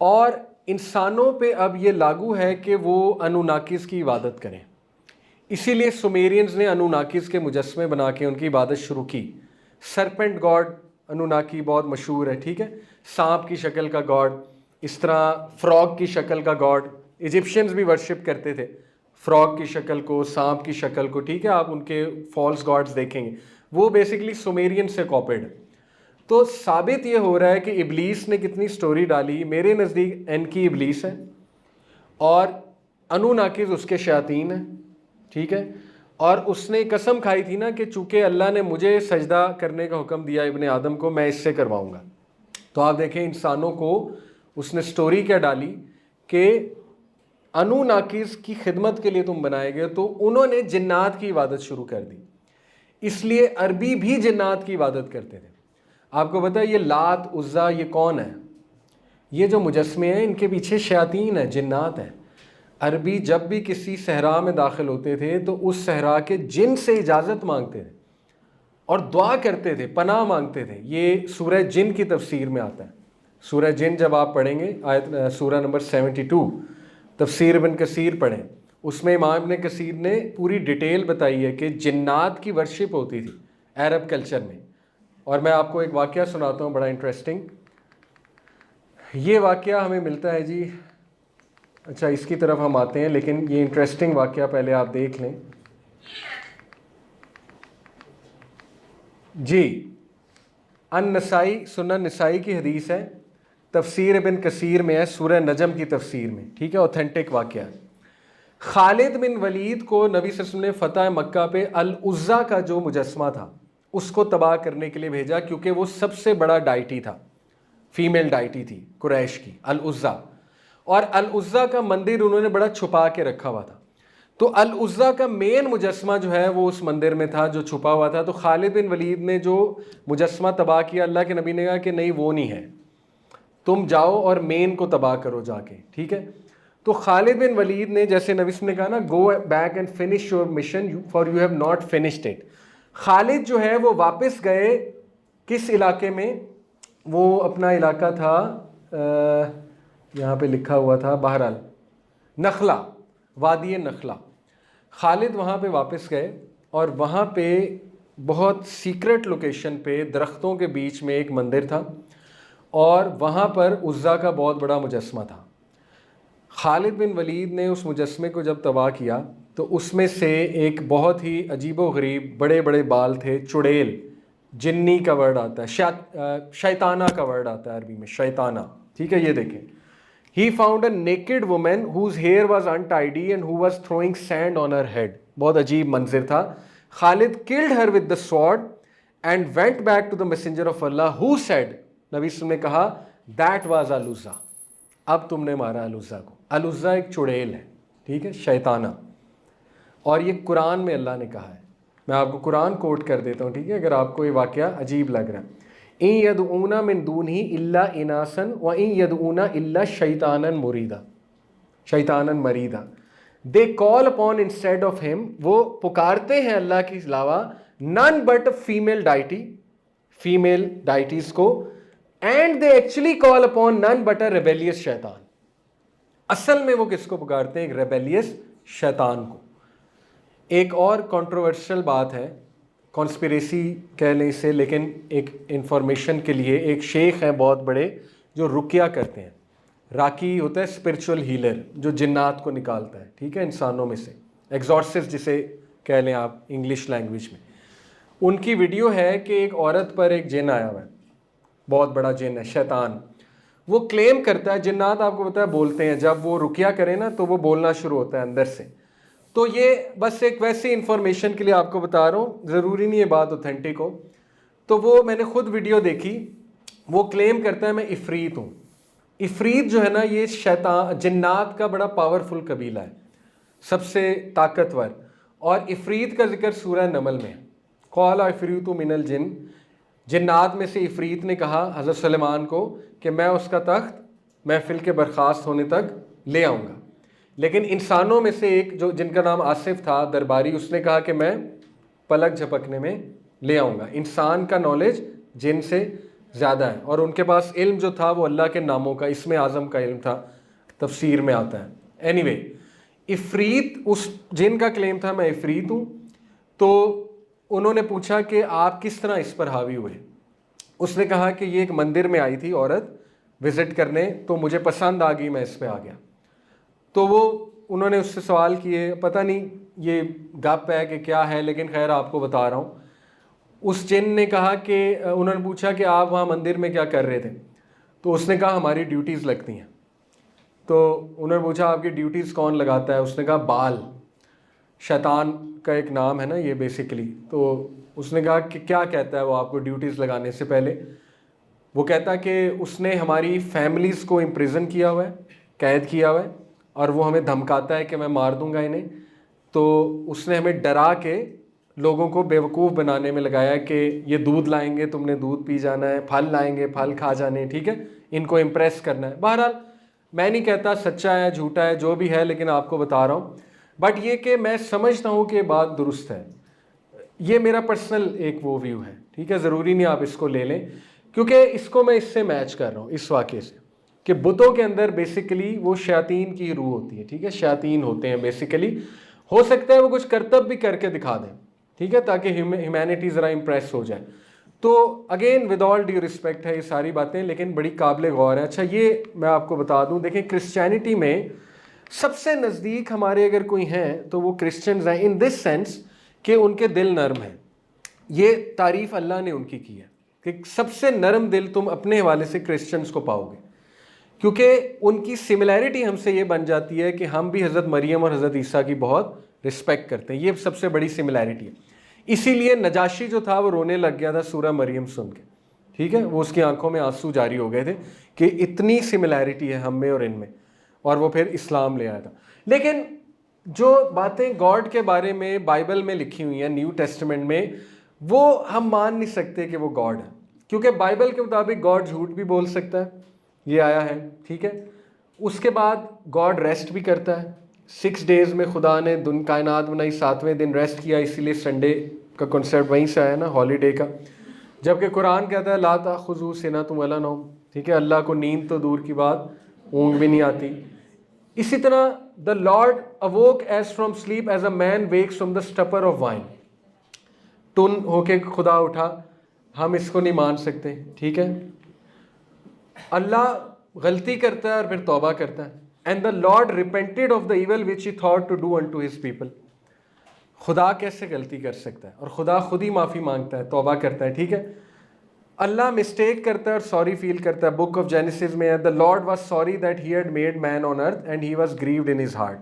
اور انسانوں پہ اب یہ لاگو ہے کہ وہ انوناکیز کی عبادت کریں. اسی لیے سومیرینز نے انوناکیز کے مجسمے بنا کے ان کی عبادت شروع کی. سرپنٹ گاڈ انوناکی بہت مشہور ہے, ٹھیک ہے, سانپ کی شکل کا گاڈ, اس طرح فراگ کی شکل کا گاڈ. ایجپشنز بھی ورشپ کرتے تھے فراگ کی شکل کو, سانپ کی شکل کو, ٹھیک ہے. آپ ان کے فالس گاڈز دیکھیں گے, وہ بیسیکلی سومیرین سے کاپیڈ ہے. تو ثابت یہ ہو رہا ہے کہ ابلیس نے کتنی سٹوری ڈالی. میرے نزدیک اینکی ابلیس ہے, اور انوناکیز اس کے شیاطین ہیں, ٹھیک ہے. اور اس نے قسم کھائی تھی نا کہ چونکہ اللہ نے مجھے سجدہ کرنے کا حکم دیا ابن آدم کو, میں اس سے کرواؤں گا. تو آپ دیکھیں انسانوں کو اس نے سٹوری کیا ڈالی کہ انوناکیز کی خدمت کے لیے تم بنائے گئے. تو انہوں نے جنات کی عبادت شروع کر دی. اس لیے عربی بھی جنات کی عبادت کرتے تھے. آپ کو پتہ ہے یہ لات عزا یہ کون ہے؟ یہ جو مجسمے ہیں ان کے پیچھے شیاطین ہیں, جنات ہیں. عربی جب بھی کسی صحرا میں داخل ہوتے تھے تو اس صحرا کے جن سے اجازت مانگتے تھے اور دعا کرتے تھے, پناہ مانگتے تھے. یہ سورہ جن کی تفسیر میں آتا ہے. سورہ جن جب آپ پڑھیں گے, آیت سورہ نمبر 72, تفسیر ابن کثیر پڑھیں, اس میں امام ابن کثیر نے پوری ڈیٹیل بتائی ہے کہ جنات کی ورشپ ہوتی تھی عرب کلچر میں. اور میں آپ کو ایک واقعہ سناتا ہوں بڑا انٹرسٹنگ. یہ واقعہ ہمیں ملتا ہے جی, اچھا اس کی طرف ہم آتے ہیں, لیکن یہ انٹرسٹنگ واقعہ پہلے آپ دیکھ لیں جی. النسائی, سنن نسائی کی حدیث ہے, تفسیر ابن کثیر میں ہے, سورہ نجم کی تفسیر میں, ٹھیک ہے, اوتھینٹک واقعہ. خالد بن ولید کو نبی صلی اللہ علیہ وسلم نے فتح مکہ پہ العزا کا جو مجسمہ تھا اس کو تباہ کرنے کے لیے بھیجا, کیونکہ وہ سب سے بڑا ڈائٹی تھا, فیمیل ڈائٹی تھی قریش کی, العزا. اور العزا کا مندر انہوں نے بڑا چھپا کے رکھا ہوا تھا. تو العزا کا مین مجسمہ جو ہے وہ اس مندر میں تھا جو چھپا ہوا تھا. تو خالد بن ولید نے جو مجسمہ تباہ کیا, اللہ کے نبی نے کہا کہ نہیں وہ نہیں ہے, تم جاؤ اور مین کو تباہ کرو جا کے, ٹھیک ہے. تو خالد بن ولید نے, جیسے نبی نے کہا نا, go back and finish your mission for you have not finished it. خالد جو ہے وہ واپس گئے کس علاقے میں, وہ اپنا علاقہ تھا, یہاں پہ لکھا ہوا تھا, بہرحال نخلا, وادی نخلا. خالد وہاں پہ واپس گئے, اور وہاں پہ بہت سیکرٹ لوکیشن پہ درختوں کے بیچ میں ایک مندر تھا, اور وہاں پر عزا کا بہت بڑا مجسمہ تھا. خالد بن ولید نے اس مجسمے کو جب تباہ کیا تو اس میں سے ایک بہت ہی عجیب و غریب بڑے بڑے بال تھے, چڑیل, جنی کا ورڈ آتا ہے, شیطانہ کا ورڈ آتا ہے عربی میں, شیطانہ. ٹھیک ہے, یہ دیکھیں. He found a naked woman whose hair was untidy and who was throwing sand on her head. بہت عجیب منظر تھا. Khalid killed her with the sword and went back to the messenger of Allah who said, نبی صلی اللہ علیہ وسلم نے کہا, that was Al-Uzza. اب تم نے مارا Al-Uzza کو. Al-Uzza ایک چڑیل ہے, ٹھیک ہے, شیطانہ. اور یہ قرآن میں اللہ نے کہا ہے. میں آپ کو قرآن کوٹ کر دیتا ہوں, ٹھیک ہے, اگر آپ کو یہ واقعہ عجیب لگ رہا ہے. ان یدعون من دونہ الا اناسا وان یدعون الا شیطانا مریدا, شیطانا مریدا. They call upon instead of him, وہ پکارتے ہیں اللہ کے علاوہ none but female deity, female deities کو, and they actually call upon none but a rebellious شیطان. اصل میں وہ کس کو پکارتے ہیں؟ ایک ریبیلیس شیطان کو. ایک اور کنٹروورشل بات ہے, کانسپریسی کہہ لیں اسے, لیکن ایک انفارمیشن کے لیے, ایک شیخ ہیں بہت بڑے جو رقیہ کرتے ہیں. راکی ہوتا ہے اسپرچول ہیلر, جو جنات کو نکالتا ہے, ٹھیک ہے, انسانوں میں سے, ایگزورسسٹ جسے کہہ لیں آپ انگلش لینگویج میں. ان کی ویڈیو ہے کہ ایک عورت پر ایک جن آیا ہوا ہے, بہت بڑا جن ہے, شیطان. وہ کلیم کرتا ہے, جنات آپ کو پتہ ہے بولتے ہیں, جب وہ رقیہ کرے نا تو وہ بولنا شروع ہوتا ہے اندر سے. تو یہ بس ایک ویسی انفارمیشن کے لیے آپ کو بتا رہا ہوں, ضروری نہیں یہ بات اوتھینٹک ہو. تو وہ میں نے خود ویڈیو دیکھی, وہ کلیم کرتا ہے میں عفریت ہوں. عفریت جو ہے نا, یہ شیطان جنات کا بڑا پاورفل قبیلہ ہے, سب سے طاقتور. اور عفریت کا ذکر سورہ نمل میں, قال عفریت من الجن, جنات میں سے عفریت نے کہا حضرت سلیمان کو کہ میں اس کا تخت محفل کے برخاست ہونے تک لے آؤں گا. لیکن انسانوں میں سے ایک جو جن کا نام آصف تھا درباری, اس نے کہا کہ میں پلک جھپکنے میں لے آؤں گا. انسان کا نالج جن سے زیادہ ہے, اور ان کے پاس علم جو تھا وہ اللہ کے ناموں کا, اسم اعظم کا علم تھا, تفسیر میں آتا ہے. اینی وے, عفریت اس جن کا کلیم تھا میں عفریت ہوں. تو انہوں نے پوچھا کہ آپ کس طرح اس پر حاوی ہوئے. اس نے کہا کہ یہ ایک مندر میں آئی تھی عورت وزٹ کرنے, تو مجھے پسند آ گئی, میں اس پہ آ گیا. تو وہ انہوں نے اس سے سوال کیے, پتہ نہیں یہ گپ ہے کہ کیا ہے, لیکن خیر آپ کو بتا رہا ہوں. اس جن نے کہا کہ انہوں نے پوچھا کہ آپ وہاں مندر میں کیا کر رہے تھے. تو اس نے کہا ہماری ڈیوٹیز لگتی ہیں. تو انہوں نے پوچھا آپ کی ڈیوٹیز کون لگاتا ہے. اس نے کہا بال, شیطان کا ایک نام ہے نا یہ بیسیکلی. تو اس نے کہا کہ کیا کہتا ہے وہ آپ کو ڈیوٹیز لگانے سے پہلے. وہ کہتا ہے کہ اس نے ہماری فیملیز کو امپریزن کیا ہوا ہے, قید کیا ہوا ہے, اور وہ ہمیں دھمکاتا ہے کہ میں مار دوں گا انہیں. تو اس نے ہمیں ڈرا کے لوگوں کو بیوقوف بنانے میں لگایا ہے کہ یہ دودھ لائیں گے, تم نے دودھ پی جانا ہے, پھل لائیں گے, پھل کھا جانے, ٹھیک ہے, ان کو امپریس کرنا ہے. بہرحال میں نہیں کہتا سچا ہے جھوٹا ہے جو بھی ہے, لیکن آپ کو بتا رہا ہوں. بٹ یہ کہ میں سمجھتا ہوں کہ بات درست ہے. یہ میرا پرسنل ایک وہ ویو ہے, ٹھیک ہے, ضروری نہیں آپ اس کو لے لیں, کیونکہ اس کو میں اس سے میچ کر رہا ہوں اس واقعے سے کہ بتوں کے اندر بیسیکلی وہ شیاطین کی روح ہوتی ہے, ٹھیک ہے, شیاطین ہوتے ہیں بیسیکلی. ہو سکتا ہے وہ کچھ کرتب بھی کر کے دکھا دیں, ٹھیک ہے, تاکہ ہیومینٹی ذرا امپریس ہو جائے. تو again with all due respect ہے یہ ساری باتیں, لیکن بڑی قابل غور ہے. اچھا یہ میں آپ کو بتا دوں, دیکھیں کرسچینٹی میں سب سے نزدیک ہمارے اگر کوئی ہیں تو وہ کرسچنز ہیں, ان دس سینس کہ ان کے دل نرم ہیں. یہ تعریف اللہ نے ان کی ہے کہ سب سے نرم دل تم اپنے حوالے سے کرسچنز کو پاؤ گے, کیونکہ ان کی سملیرٹی ہم سے یہ بن جاتی ہے کہ ہم بھی حضرت مریم اور حضرت عیسیٰ کی بہت رسپیکٹ کرتے ہیں. یہ سب سے بڑی سملیرٹی ہے. اسی لیے نجاشی جو تھا وہ رونے لگ گیا تھا سورہ مریم سن کے, ٹھیک ہے, وہ اس کی آنکھوں میں آنسو جاری ہو گئے تھے کہ اتنی سملیرٹی ہے ہم میں اور ان میں, اور وہ پھر اسلام لے آیا تھا. لیکن جو باتیں گاڈ کے بارے میں بائبل میں لکھی ہوئی ہیں نیو ٹیسٹمنٹ میں, وہ ہم مان نہیں سکتے کہ وہ گاڈ ہے, کیونکہ بائبل کے مطابق گاڈ جھوٹ بھی بول سکتا ہے, یہ آیا ہے, ٹھیک ہے. اس کے بعد گاڈ ریسٹ بھی کرتا ہے. 6 days میں خدا نے کائنات بنائی, 7ویں دن ریسٹ کیا, اسی لیے سنڈے کا کنسیپٹ وہیں سے آیا نا, ہالیڈے کا. جبکہ قرآن کہتا ہے لا تأخذہ سنۃ ولا نوم, ٹھیک ہے, اللہ کو نیند تو دور کی بات اونگ بھی نہیں آتی. اسی طرح the Lord awoke as from sleep as a man wakes from the stupor of wine. ٹن ہو کے خدا اٹھا, ہم اس کو نہیں مان سکتے, ٹھیک ہے. اللہ غلطی کرتا ہے اور پھر توبہ کرتا ہے. And the Lord repented of the evil which he thought to do unto his people. خدا کیسے غلطی کر سکتا ہے؟ اور خدا خود ہی معافی مانگتا ہے, توبہ کرتا ہے. ٹھیک ہے, اللہ مسٹیک کرتا ہے اور سوری فیل کرتا ہے. بک آف جینیسس میں ہے, the Lord was sorry that he had made man on earth and he was grieved in his heart.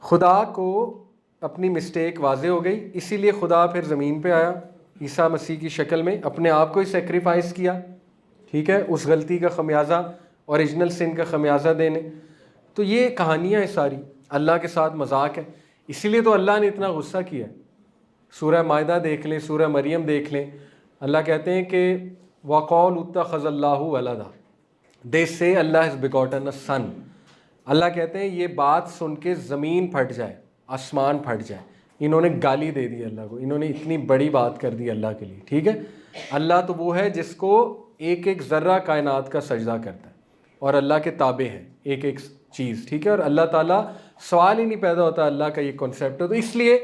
خدا کو اپنی مسٹیک واضح ہو گئی, اسی لیے خدا پھر زمین پہ آیا عیسیٰ مسیح کی شکل میں, اپنے آپ کو ہی سیکریفائس کیا. ٹھیک ہے, اس غلطی کا خمیازہ, اوریجنل سن کا خمیازہ دینے. تو یہ کہانیاں ہیں ساری, اللہ کے ساتھ مذاق ہے. اسی لیے تو اللہ نے اتنا غصہ کیا. سورہ مائدہ دیکھ لیں, سورہ مریم دیکھ لیں, اللہ کہتے ہیں کہ وَقَالُوا اتَّخَذَ اللَّهُ وَلَدًا, they say Allah has begotten a son. اللہ کہتے ہیں یہ بات سن کے زمین پھٹ جائے, آسمان پھٹ جائے. انہوں نے گالی دے دی اللہ کو, انہوں نے اتنی بڑی بات کر دی اللہ کے لیے. ٹھیک ہے, اللہ تو وہ ہے جس کو ایک ایک ذرہ کائنات کا سجدہ کرتا ہے اور اللہ کے تابع ہے ایک ایک چیز. ٹھیک ہے, اور اللہ تعالیٰ سوال ہی نہیں پیدا ہوتا اللہ کا یہ کنسیپٹ. تو اس لیے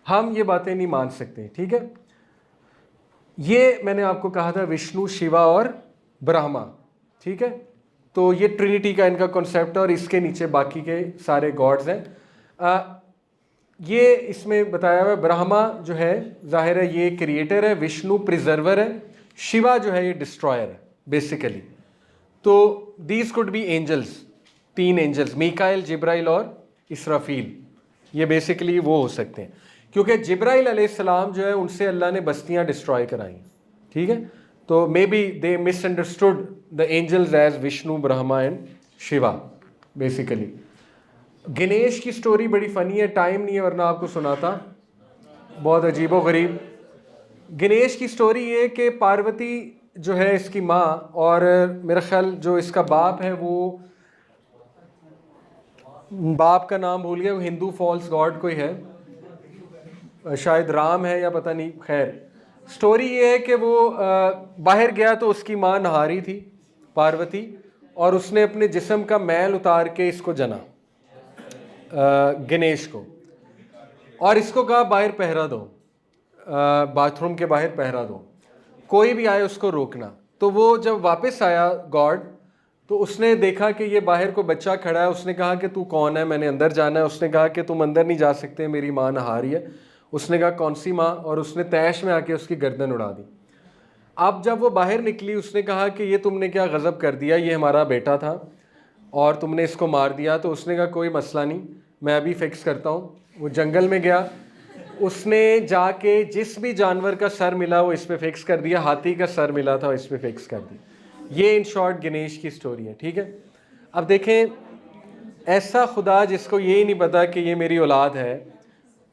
ہم یہ باتیں نہیں مان سکتے. ٹھیک ہے, یہ میں نے آپ کو کہا تھا وشنو, شیوا اور برہما. ٹھیک ہے, تو یہ ٹرینٹی کا ان کا کنسیپٹ ہے, اور اس کے نیچے باقی کے سارے گاڈز ہیں. یہ اس میں بتایا ہوا ہے, برہما جو ہے ظاہر ہے یہ کریٹر ہے, وشنو پریزرور ہے, شیوا جو ہے یہ ڈسٹرائر ہے بیسیکلی. تو these could be angels, 3 angels, Mikail, Jibrail اور اسرافیل. یہ بیسیکلی وہ ہو سکتے ہیں, کیونکہ جبرائیل علیہ السلام جو ہے ان سے اللہ نے بستیاں ڈسٹرائے کرائیں. ٹھیک ہے, تو maybe they misunderstood the angels as Vishnu, Brahma and Shiva basically. Ganesh کی سٹوری بڑی فنی ہے, ٹائم نہیں ہے ورنہ آپ کو سناتا, بہت عجیب و غریب. گنیش کی سٹوری یہ کہ پاروتی جو ہے اس کی ماں, اور میرا خیال جو اس کا باپ ہے وہ, باپ کا نام بھول گیا, وہ ہندو فالس گاڈ کوئی ہے, شاید رام ہے یا پتہ نہیں. خیر, سٹوری یہ ہے کہ وہ باہر گیا تو اس کی ماں نہا رہی تھی پاروتی, اور اس نے اپنے جسم کا میل اتار کے اس کو جنا, گنیش کو, اور اس کو کہا باہر پہرا دو, باتھ روم کے باہر پہرا دو, کوئی بھی آئے اس کو روکنا. تو وہ جب واپس آیا گاڈ, تو اس نے دیکھا کہ یہ باہر کو بچہ کھڑا ہے. اس نے کہا کہ تو کون ہے, میں نے اندر جانا ہے. اس نے کہا کہ تم اندر نہیں جا سکتے, میری ماں نہا رہی ہے. اس نے کہا کون سی ماں, اور اس نے تیش میں آ کے اس کی گردن اڑا دی. اب جب وہ باہر نکلی اس نے کہا کہ یہ تم نے کیا غضب کر دیا, یہ ہمارا بیٹا تھا اور تم نے اس کو مار دیا. تو اس نے کہا کوئی مسئلہ نہیں, میں ابھی فکس کرتا ہوں. وہ جنگل میں گیا, اس نے جا کے جس بھی جانور کا سر ملا وہ اس پہ فکس کر دیا. ہاتھی کا سر ملا تھا اس پہ فکس کر دیا. یہ ان شارٹ گنیش کی سٹوری ہے. ٹھیک ہے, اب دیکھیں ایسا خدا جس کو یہی نہیں پتا کہ یہ میری اولاد ہے,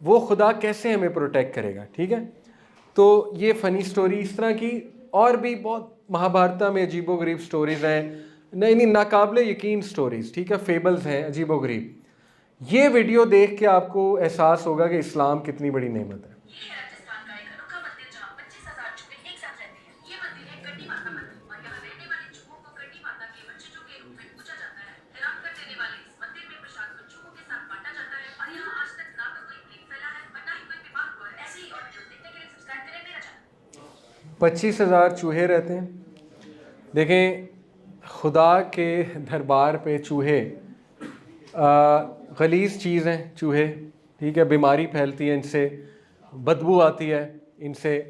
وہ خدا کیسے ہمیں پروٹیکٹ کرے گا. ٹھیک ہے, تو یہ فنی سٹوری اس طرح کی, اور بھی بہت مہابھارتا میں عجیب و غریب سٹوریز ہیں, نہیں ناقابل یقین سٹوریز. ٹھیک ہے, فیبلز ہیں عجیب و غریب. یہ ویڈیو دیکھ کے آپ کو احساس ہوگا کہ اسلام کتنی بڑی نعمت ہے. پچیس 25,000 چوہے رہتے ہیں. دیکھیں خدا کے دربار پہ چوہے غلیظ چیز ہیں چوہے. ٹھیک ہے, بیماری پھیلتی ہے ان سے, بدبو آتی ہے ان سے.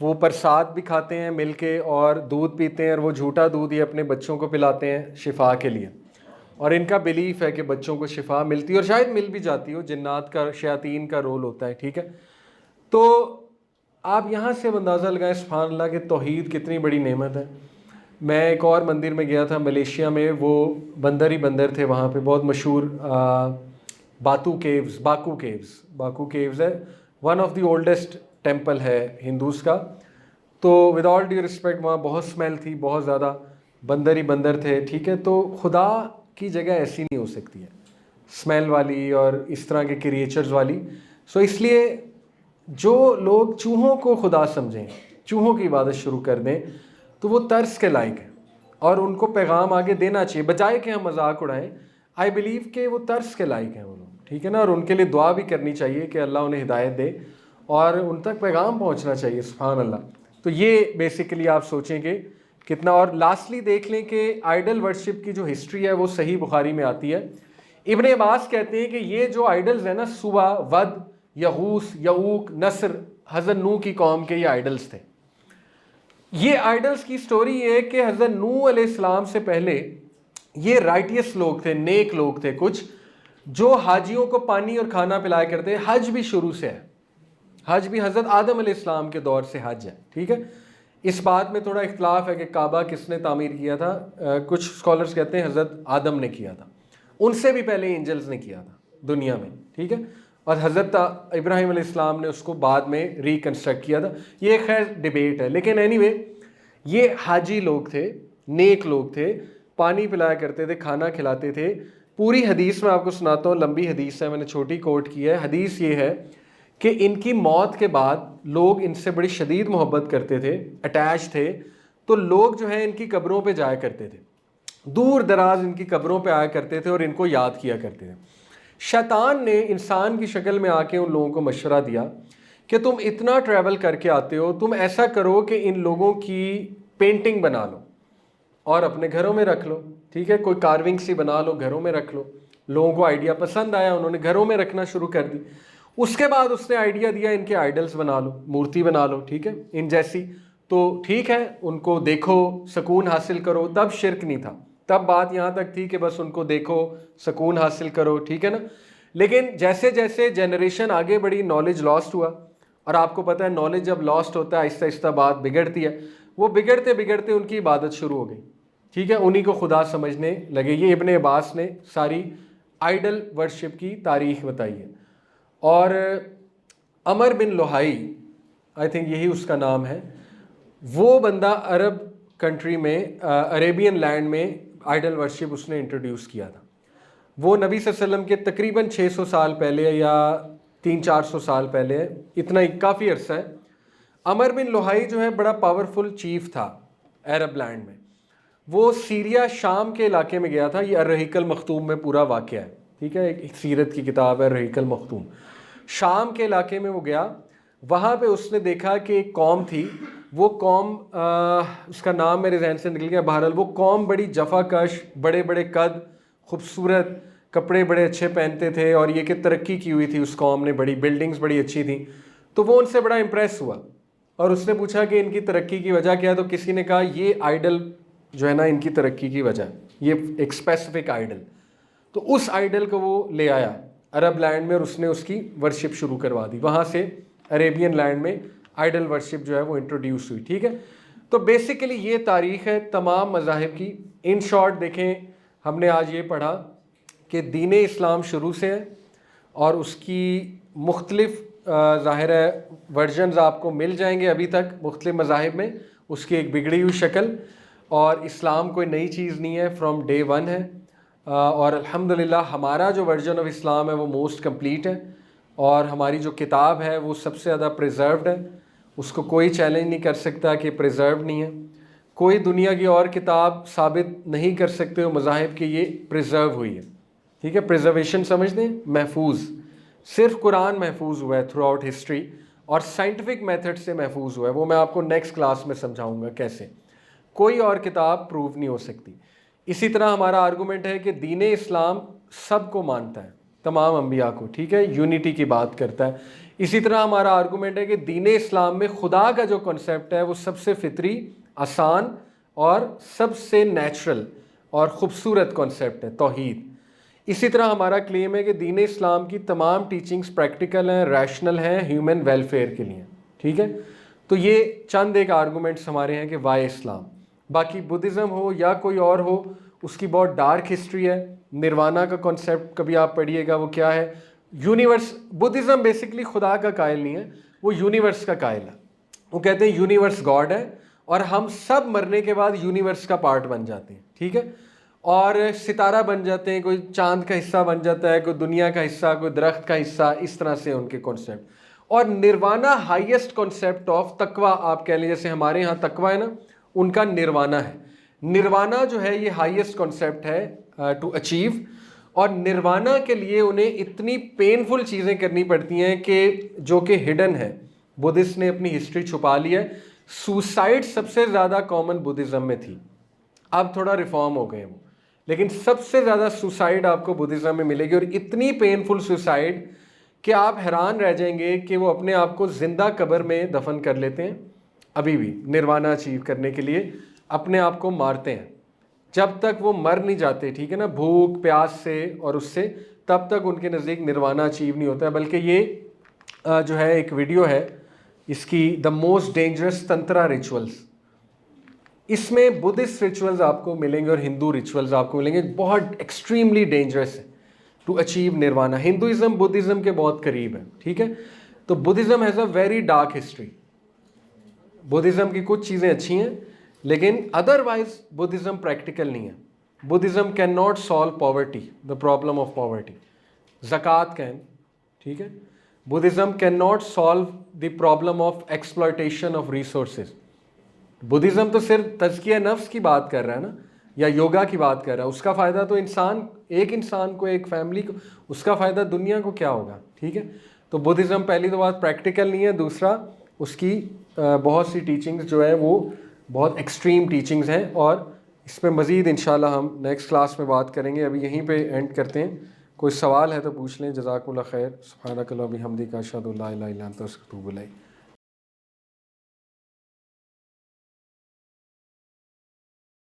وہ پرساد بھی کھاتے ہیں مل کے, اور دودھ پیتے ہیں, اور وہ جھوٹا دودھ یہ اپنے بچوں کو پلاتے ہیں شفا کے لیے. اور ان کا بلیف ہے کہ بچوں کو شفا ملتی ہے, اور شاید مل بھی جاتی ہو, جنات کا, شیاطین کا رول ہوتا ہے. ٹھیک ہے, تو آپ یہاں سے اندازہ لگائیں سبحان اللہ کہ توحید کتنی بڑی نعمت ہے. میں ایک اور مندر میں گیا تھا ملیشیا میں, وہ بندر ہی بندر تھے وہاں پہ, بہت مشہور باکو کیوز ہے, one of the oldest temple ہے ہندوز کا. تو ود آل ڈیو رسپیکٹ وہاں بہت اسمیل تھی, بہت زیادہ بندر ہی بندر تھے. ٹھیک ہے, تو خدا کی جگہ ایسی نہیں ہو سکتی ہے, اسمیل والی اور اس طرح کے کریچرز والی. سو اس لیے جو لوگ چوہوں کو خدا سمجھیں, چوہوں کی عبادت شروع کر دیں, تو وہ ترس کے لائق ہیں, اور ان کو پیغام آگے دینا چاہیے بجائے کہ ہم مذاق اڑائیں. آئی بلیو کہ وہ ترس کے لائق ہیں وہ لوگ. ٹھیک ہے نا, اور ان کے لیے دعا بھی کرنی چاہیے کہ اللہ انہیں ہدایت دے, اور ان تک پیغام پہنچنا چاہیے. سبحان اللہ. تو یہ بیسیکلی آپ سوچیں گے کتنا. اور لاسٹلی دیکھ لیں کہ آئیڈل ورشپ کی جو ہسٹری ہے وہ صحیح بخاری میں آتی ہے. ابن عباس کہتے ہیں کہ یہ جو آئیڈلز ہیں نا، سوا، ود، یغوث، یعوق، نصر، حضرت نوح کی قوم کے یہ آئیڈلز تھے. یہ آئیڈلز کی سٹوری یہ ہے کہ حضرت نوح علیہ السلام سے پہلے یہ رائٹیس لوگ تھے، نیک لوگ تھے کچھ، جو حاجیوں کو پانی اور کھانا پلایا کرتے. حج بھی شروع سے ہے، حج بھی حضرت آدم علیہ السلام کے دور سے حج ہے. ٹھیک ہے، اس بات میں تھوڑا اختلاف ہے کہ کعبہ کس نے تعمیر کیا تھا. کچھ اسکالرز کہتے ہیں حضرت آدم نے کیا تھا، ان سے بھی پہلے اینجلز نے کیا تھا دنیا میں. ٹھیک ہے، اور حضرت ابراہیم علیہ السلام نے اس کو بعد میں ریکنسٹرکٹ کیا تھا. یہ خیر ڈیبیٹ ہے، لیکن اینی وے یہ حاجی لوگ تھے، نیک لوگ تھے، پانی پلایا کرتے تھے، کھانا کھلاتے تھے. پوری حدیث میں آپ کو سناتا ہوں، لمبی حدیث ہے، میں نے چھوٹی کوٹ کی ہے. حدیث یہ ہے کہ ان کی موت کے بعد لوگ ان سے بڑی شدید محبت کرتے تھے، اٹیچ تھے. تو لوگ جو ہیں ان کی قبروں پہ جایا کرتے تھے، دور دراز ان کی قبروں پہ آیا کرتے تھے اور ان کو یاد کیا کرتے تھے. شیطان نے انسان کی شکل میں آ کے ان لوگوں کو مشورہ دیا کہ تم اتنا ٹریول کر کے آتے ہو، تم ایسا کرو کہ ان لوگوں کی پینٹنگ بنا لو اور اپنے گھروں میں رکھ لو. ٹھیک ہے، کوئی کارونگ سی بنا لو، گھروں میں رکھ لو. لوگوں کو آئیڈیا پسند آیا، انہوں نے گھروں میں رکھنا شروع کر دی. اس کے بعد اس نے آئیڈیا دیا ان کے آئیڈلز بنا لو، مورتی بنا لو. ٹھیک ہے، ان جیسی. تو ٹھیک ہے، ان کو دیکھو، سکون حاصل کرو. تب شرک نہیں تھا، تب بات یہاں تک تھی کہ بس ان کو دیکھو، سکون حاصل کرو. ٹھیک ہے نا. لیکن جیسے جیسے جنریشن آگے بڑھی، نالج لاسٹ ہوا. اور آپ کو پتہ ہے نالج جب لاسٹ ہوتا ہے آہستہ آہستہ بات بگڑتی ہے. وہ بگڑتے بگڑتے ان کی عبادت شروع ہو گئی. ٹھیک ہے، انہی کو خدا سمجھنے لگے. یہ ابن عباس نے ساری آئیڈل ورشپ کی تاریخ بتائی ہے. اور عمر بن لوہائی، آئی تھنک یہی اس کا نام ہے، وہ بندہ عرب کنٹری میں، عریبین لینڈ میں آئیڈل ورشپ اس نے انٹروڈیوس کیا تھا. وہ نبی صلی اللہ علیہ وسلم کے تقریباً 600 سال پہلے یا 300-400 سال پہلے، اتنا ہی کافی عرصہ ہے. عمر بن لوہائی جو ہے بڑا پاورفل چیف تھا عرب لینڈ میں. وہ سیریا، شام کے علاقے میں گیا تھا. یہ الرحیق المختوم میں پورا واقعہ ہے. ٹھیک ہے، ایک سیرت کی کتاب ہے الرحیق المختوم. شام کے علاقے میں وہ گیا. وہاں پہ اس نے دیکھا کہ ایک قوم تھی. وہ قوم، اس کا نام میرے ذہن سے نکل گیا، بہرحال وہ قوم بڑی جفا کش، بڑے بڑے قد، خوبصورت کپڑے بڑے اچھے پہنتے تھے. اور یہ کہ ترقی کی ہوئی تھی اس قوم نے، بڑی بلڈنگز بڑی اچھی تھیں. تو وہ ان سے بڑا امپریس ہوا اور اس نے پوچھا کہ ان کی ترقی کی وجہ کیا ہے. تو کسی نے کہا یہ آئیڈل جو ہے نا ان کی ترقی کی وجہ، یہ ایک اسپیسیفک آئیڈل. تو اس آئیڈل کو وہ لے آیا عرب لینڈ میں اور اس نے اس کی ورشپ شروع کروا دی. وہاں سے عریبین لینڈ میں آئیڈل ورشپ جو ہے وہ انٹروڈیوس ہوئی. ٹھیک ہے، تو بیسیکلی یہ تاریخ ہے تمام مذاہب کی. ان شارٹ دیکھیں، ہم نے آج یہ پڑھا کہ دین اسلام شروع سے ہے اور اس کی مختلف ظاہر ہے ورژنز آپ کو مل جائیں گے ابھی تک مختلف مذاہب میں، اس کی ایک بگڑی ہوئی شکل. اور اسلام کوئی نئی چیز نہیں ہے، فرام ڈے ون ہے. اور الحمدللہ ہمارا جو ورژن آف اسلام ہے وہ موسٹ کمپلیٹ ہے. اور ہماری جو کتاب ہے وہ سب سے زیادہ پریزروڈ ہے. اس کو کوئی چیلنج نہیں کر سکتا کہ پریزروڈ نہیں ہے. کوئی دنیا کی اور کتاب ثابت نہیں کر سکتے ہو مذاہب کہ یہ پریزرو ہوئی ہے. ٹھیک ہے، پریزرویشن سمجھ دیں، محفوظ. صرف قرآن محفوظ ہوا ہے تھرو آؤٹ ہسٹری، اور سائنٹیفک میتھڈ سے محفوظ ہوا ہے. وہ میں آپ کو نیکسٹ کلاس میں سمجھاؤں گا کیسے. کوئی اور کتاب پروو نہیں ہو سکتی. اسی طرح ہمارا آرگومنٹ ہے کہ دین اسلام سب کو مانتا ہے، تمام انبیاء کو. ٹھیک ہے، یونٹی کی بات کرتا ہے. اسی طرح ہمارا آرگومنٹ ہے کہ دین اسلام میں خدا کا جو کنسیپٹ ہے وہ سب سے فطری، آسان اور سب سے نیچرل اور خوبصورت کنسیپٹ ہے، توحید. اسی طرح ہمارا کلیم ہے کہ دین اسلام کی تمام ٹیچنگز پریکٹیکل ہیں، ریشنل ہیں، ہیومن ویلفیئر کے لیے. ٹھیک ہے، تو یہ چند ایک آرگومنٹس ہمارے ہیں کہ وائے اسلام. باقی بدھزم ہو یا کوئی اور ہو، اس کی بہت ڈارک ہسٹری ہے. نروانا کا کنسیپٹ کبھی آپ پڑھیے گا، وہ کیا ہے؟ یونیورس. بدھزم بیسکلی خدا کا قائل نہیں ہے، وہ یونیورس کا قائل ہے. وہ کہتے ہیں یونیورس گاڈ ہے اور ہم سب مرنے کے بعد یونیورس کا پارٹ بن جاتے ہیں. ٹھیک ہے، اور ستارہ بن جاتے ہیں، کوئی چاند کا حصہ بن جاتا ہے، کوئی دنیا کا حصہ، کوئی درخت کا حصہ. اس طرح سے ان کے کنسیپٹ. اور نروانا ہائیسٹ کنسیپٹ آف تقوی آپ کہہ لیں، جیسے ہمارے ہاں تقوی ہے نا، ان کا نروانا ہے. نروانا جو ہے یہ ہائیسٹ کنسیپٹ ہے ٹو اچیو. اور نروانا کے لیے انہیں اتنی پینفل چیزیں کرنی پڑتی ہیں کہ جو کہ ہڈن ہے. بدھسٹ نے اپنی ہسٹری چھپا لی ہے. سوسائڈ سب سے زیادہ کامن بدھزم میں تھی, اب تھوڑا ریفارم ہو گئے وہ, لیکن سب سے زیادہ سوسائڈ آپ کو بدھزم میں ملے گی, اور اتنی پینفل سوسائڈ کہ آپ حیران رہ جائیں گے کہ وہ اپنے آپ کو زندہ قبر میں دفن کر لیتے ہیں, ابھی بھی نروانا اچیو کرنے کے لیے اپنے آپ کو مارتے ہیں. جب تک وہ مر نہیں جاتے, ٹھیک ہے نا, بھوک پیاس سے اور اس سے, تب تک ان کے نزدیک نروانا اچیو نہیں ہوتا ہے. بلکہ یہ جو ہے ایک ویڈیو ہے اس کی, دا موسٹ ڈینجرس تنترا ریچولز, اس میں بدھسٹ ریچولز آپ کو ملیں گے اور ہندو ریچولز آپ کو ملیں گے, بہت ایکسٹریملی ڈینجرس ہے to achieve nirvana. Hinduism Buddhism کے بہت قریب ہے, ٹھیک ہے. تو Buddhism has a very dark history. Buddhism کی کچھ چیزیں اچھی ہیں لیکن ادروائز بدھزم پریکٹیکل نہیں ہے. Buddhism can not solve poverty, the problem of poverty. زکوٰۃ کین, ٹھیک ہے. Buddhism can not solve the problem of exploitation of resources. Buddhism تو صرف تزکیہ نفس کی بات کر رہا ہے نا, یا یوگا کی بات کر رہا ہے. اس کا فائدہ تو ایک انسان کو, ایک فیملی کو, اس کا فائدہ دنیا کو کیا ہوگا, ٹھیک ہے. تو بدھزم پہلی تو بات پریکٹیکل نہیں ہے, دوسرا اس کی بہت سی ٹیچنگز جو ہے وہ بہت ایکسٹریم ٹیچنگز ہیں, اور اس پہ مزید انشاءاللہ ہم نیکسٹ کلاس میں بات کریں گے. ابھی یہیں پہ اینڈ کرتے ہیں. کوئی سوال ہے تو پوچھ لیں. جزاک اللہ خیر. سبحانک اللہم و بحمدک اشہد ان لا الہ الا انت استغفرک و اتوب الیک.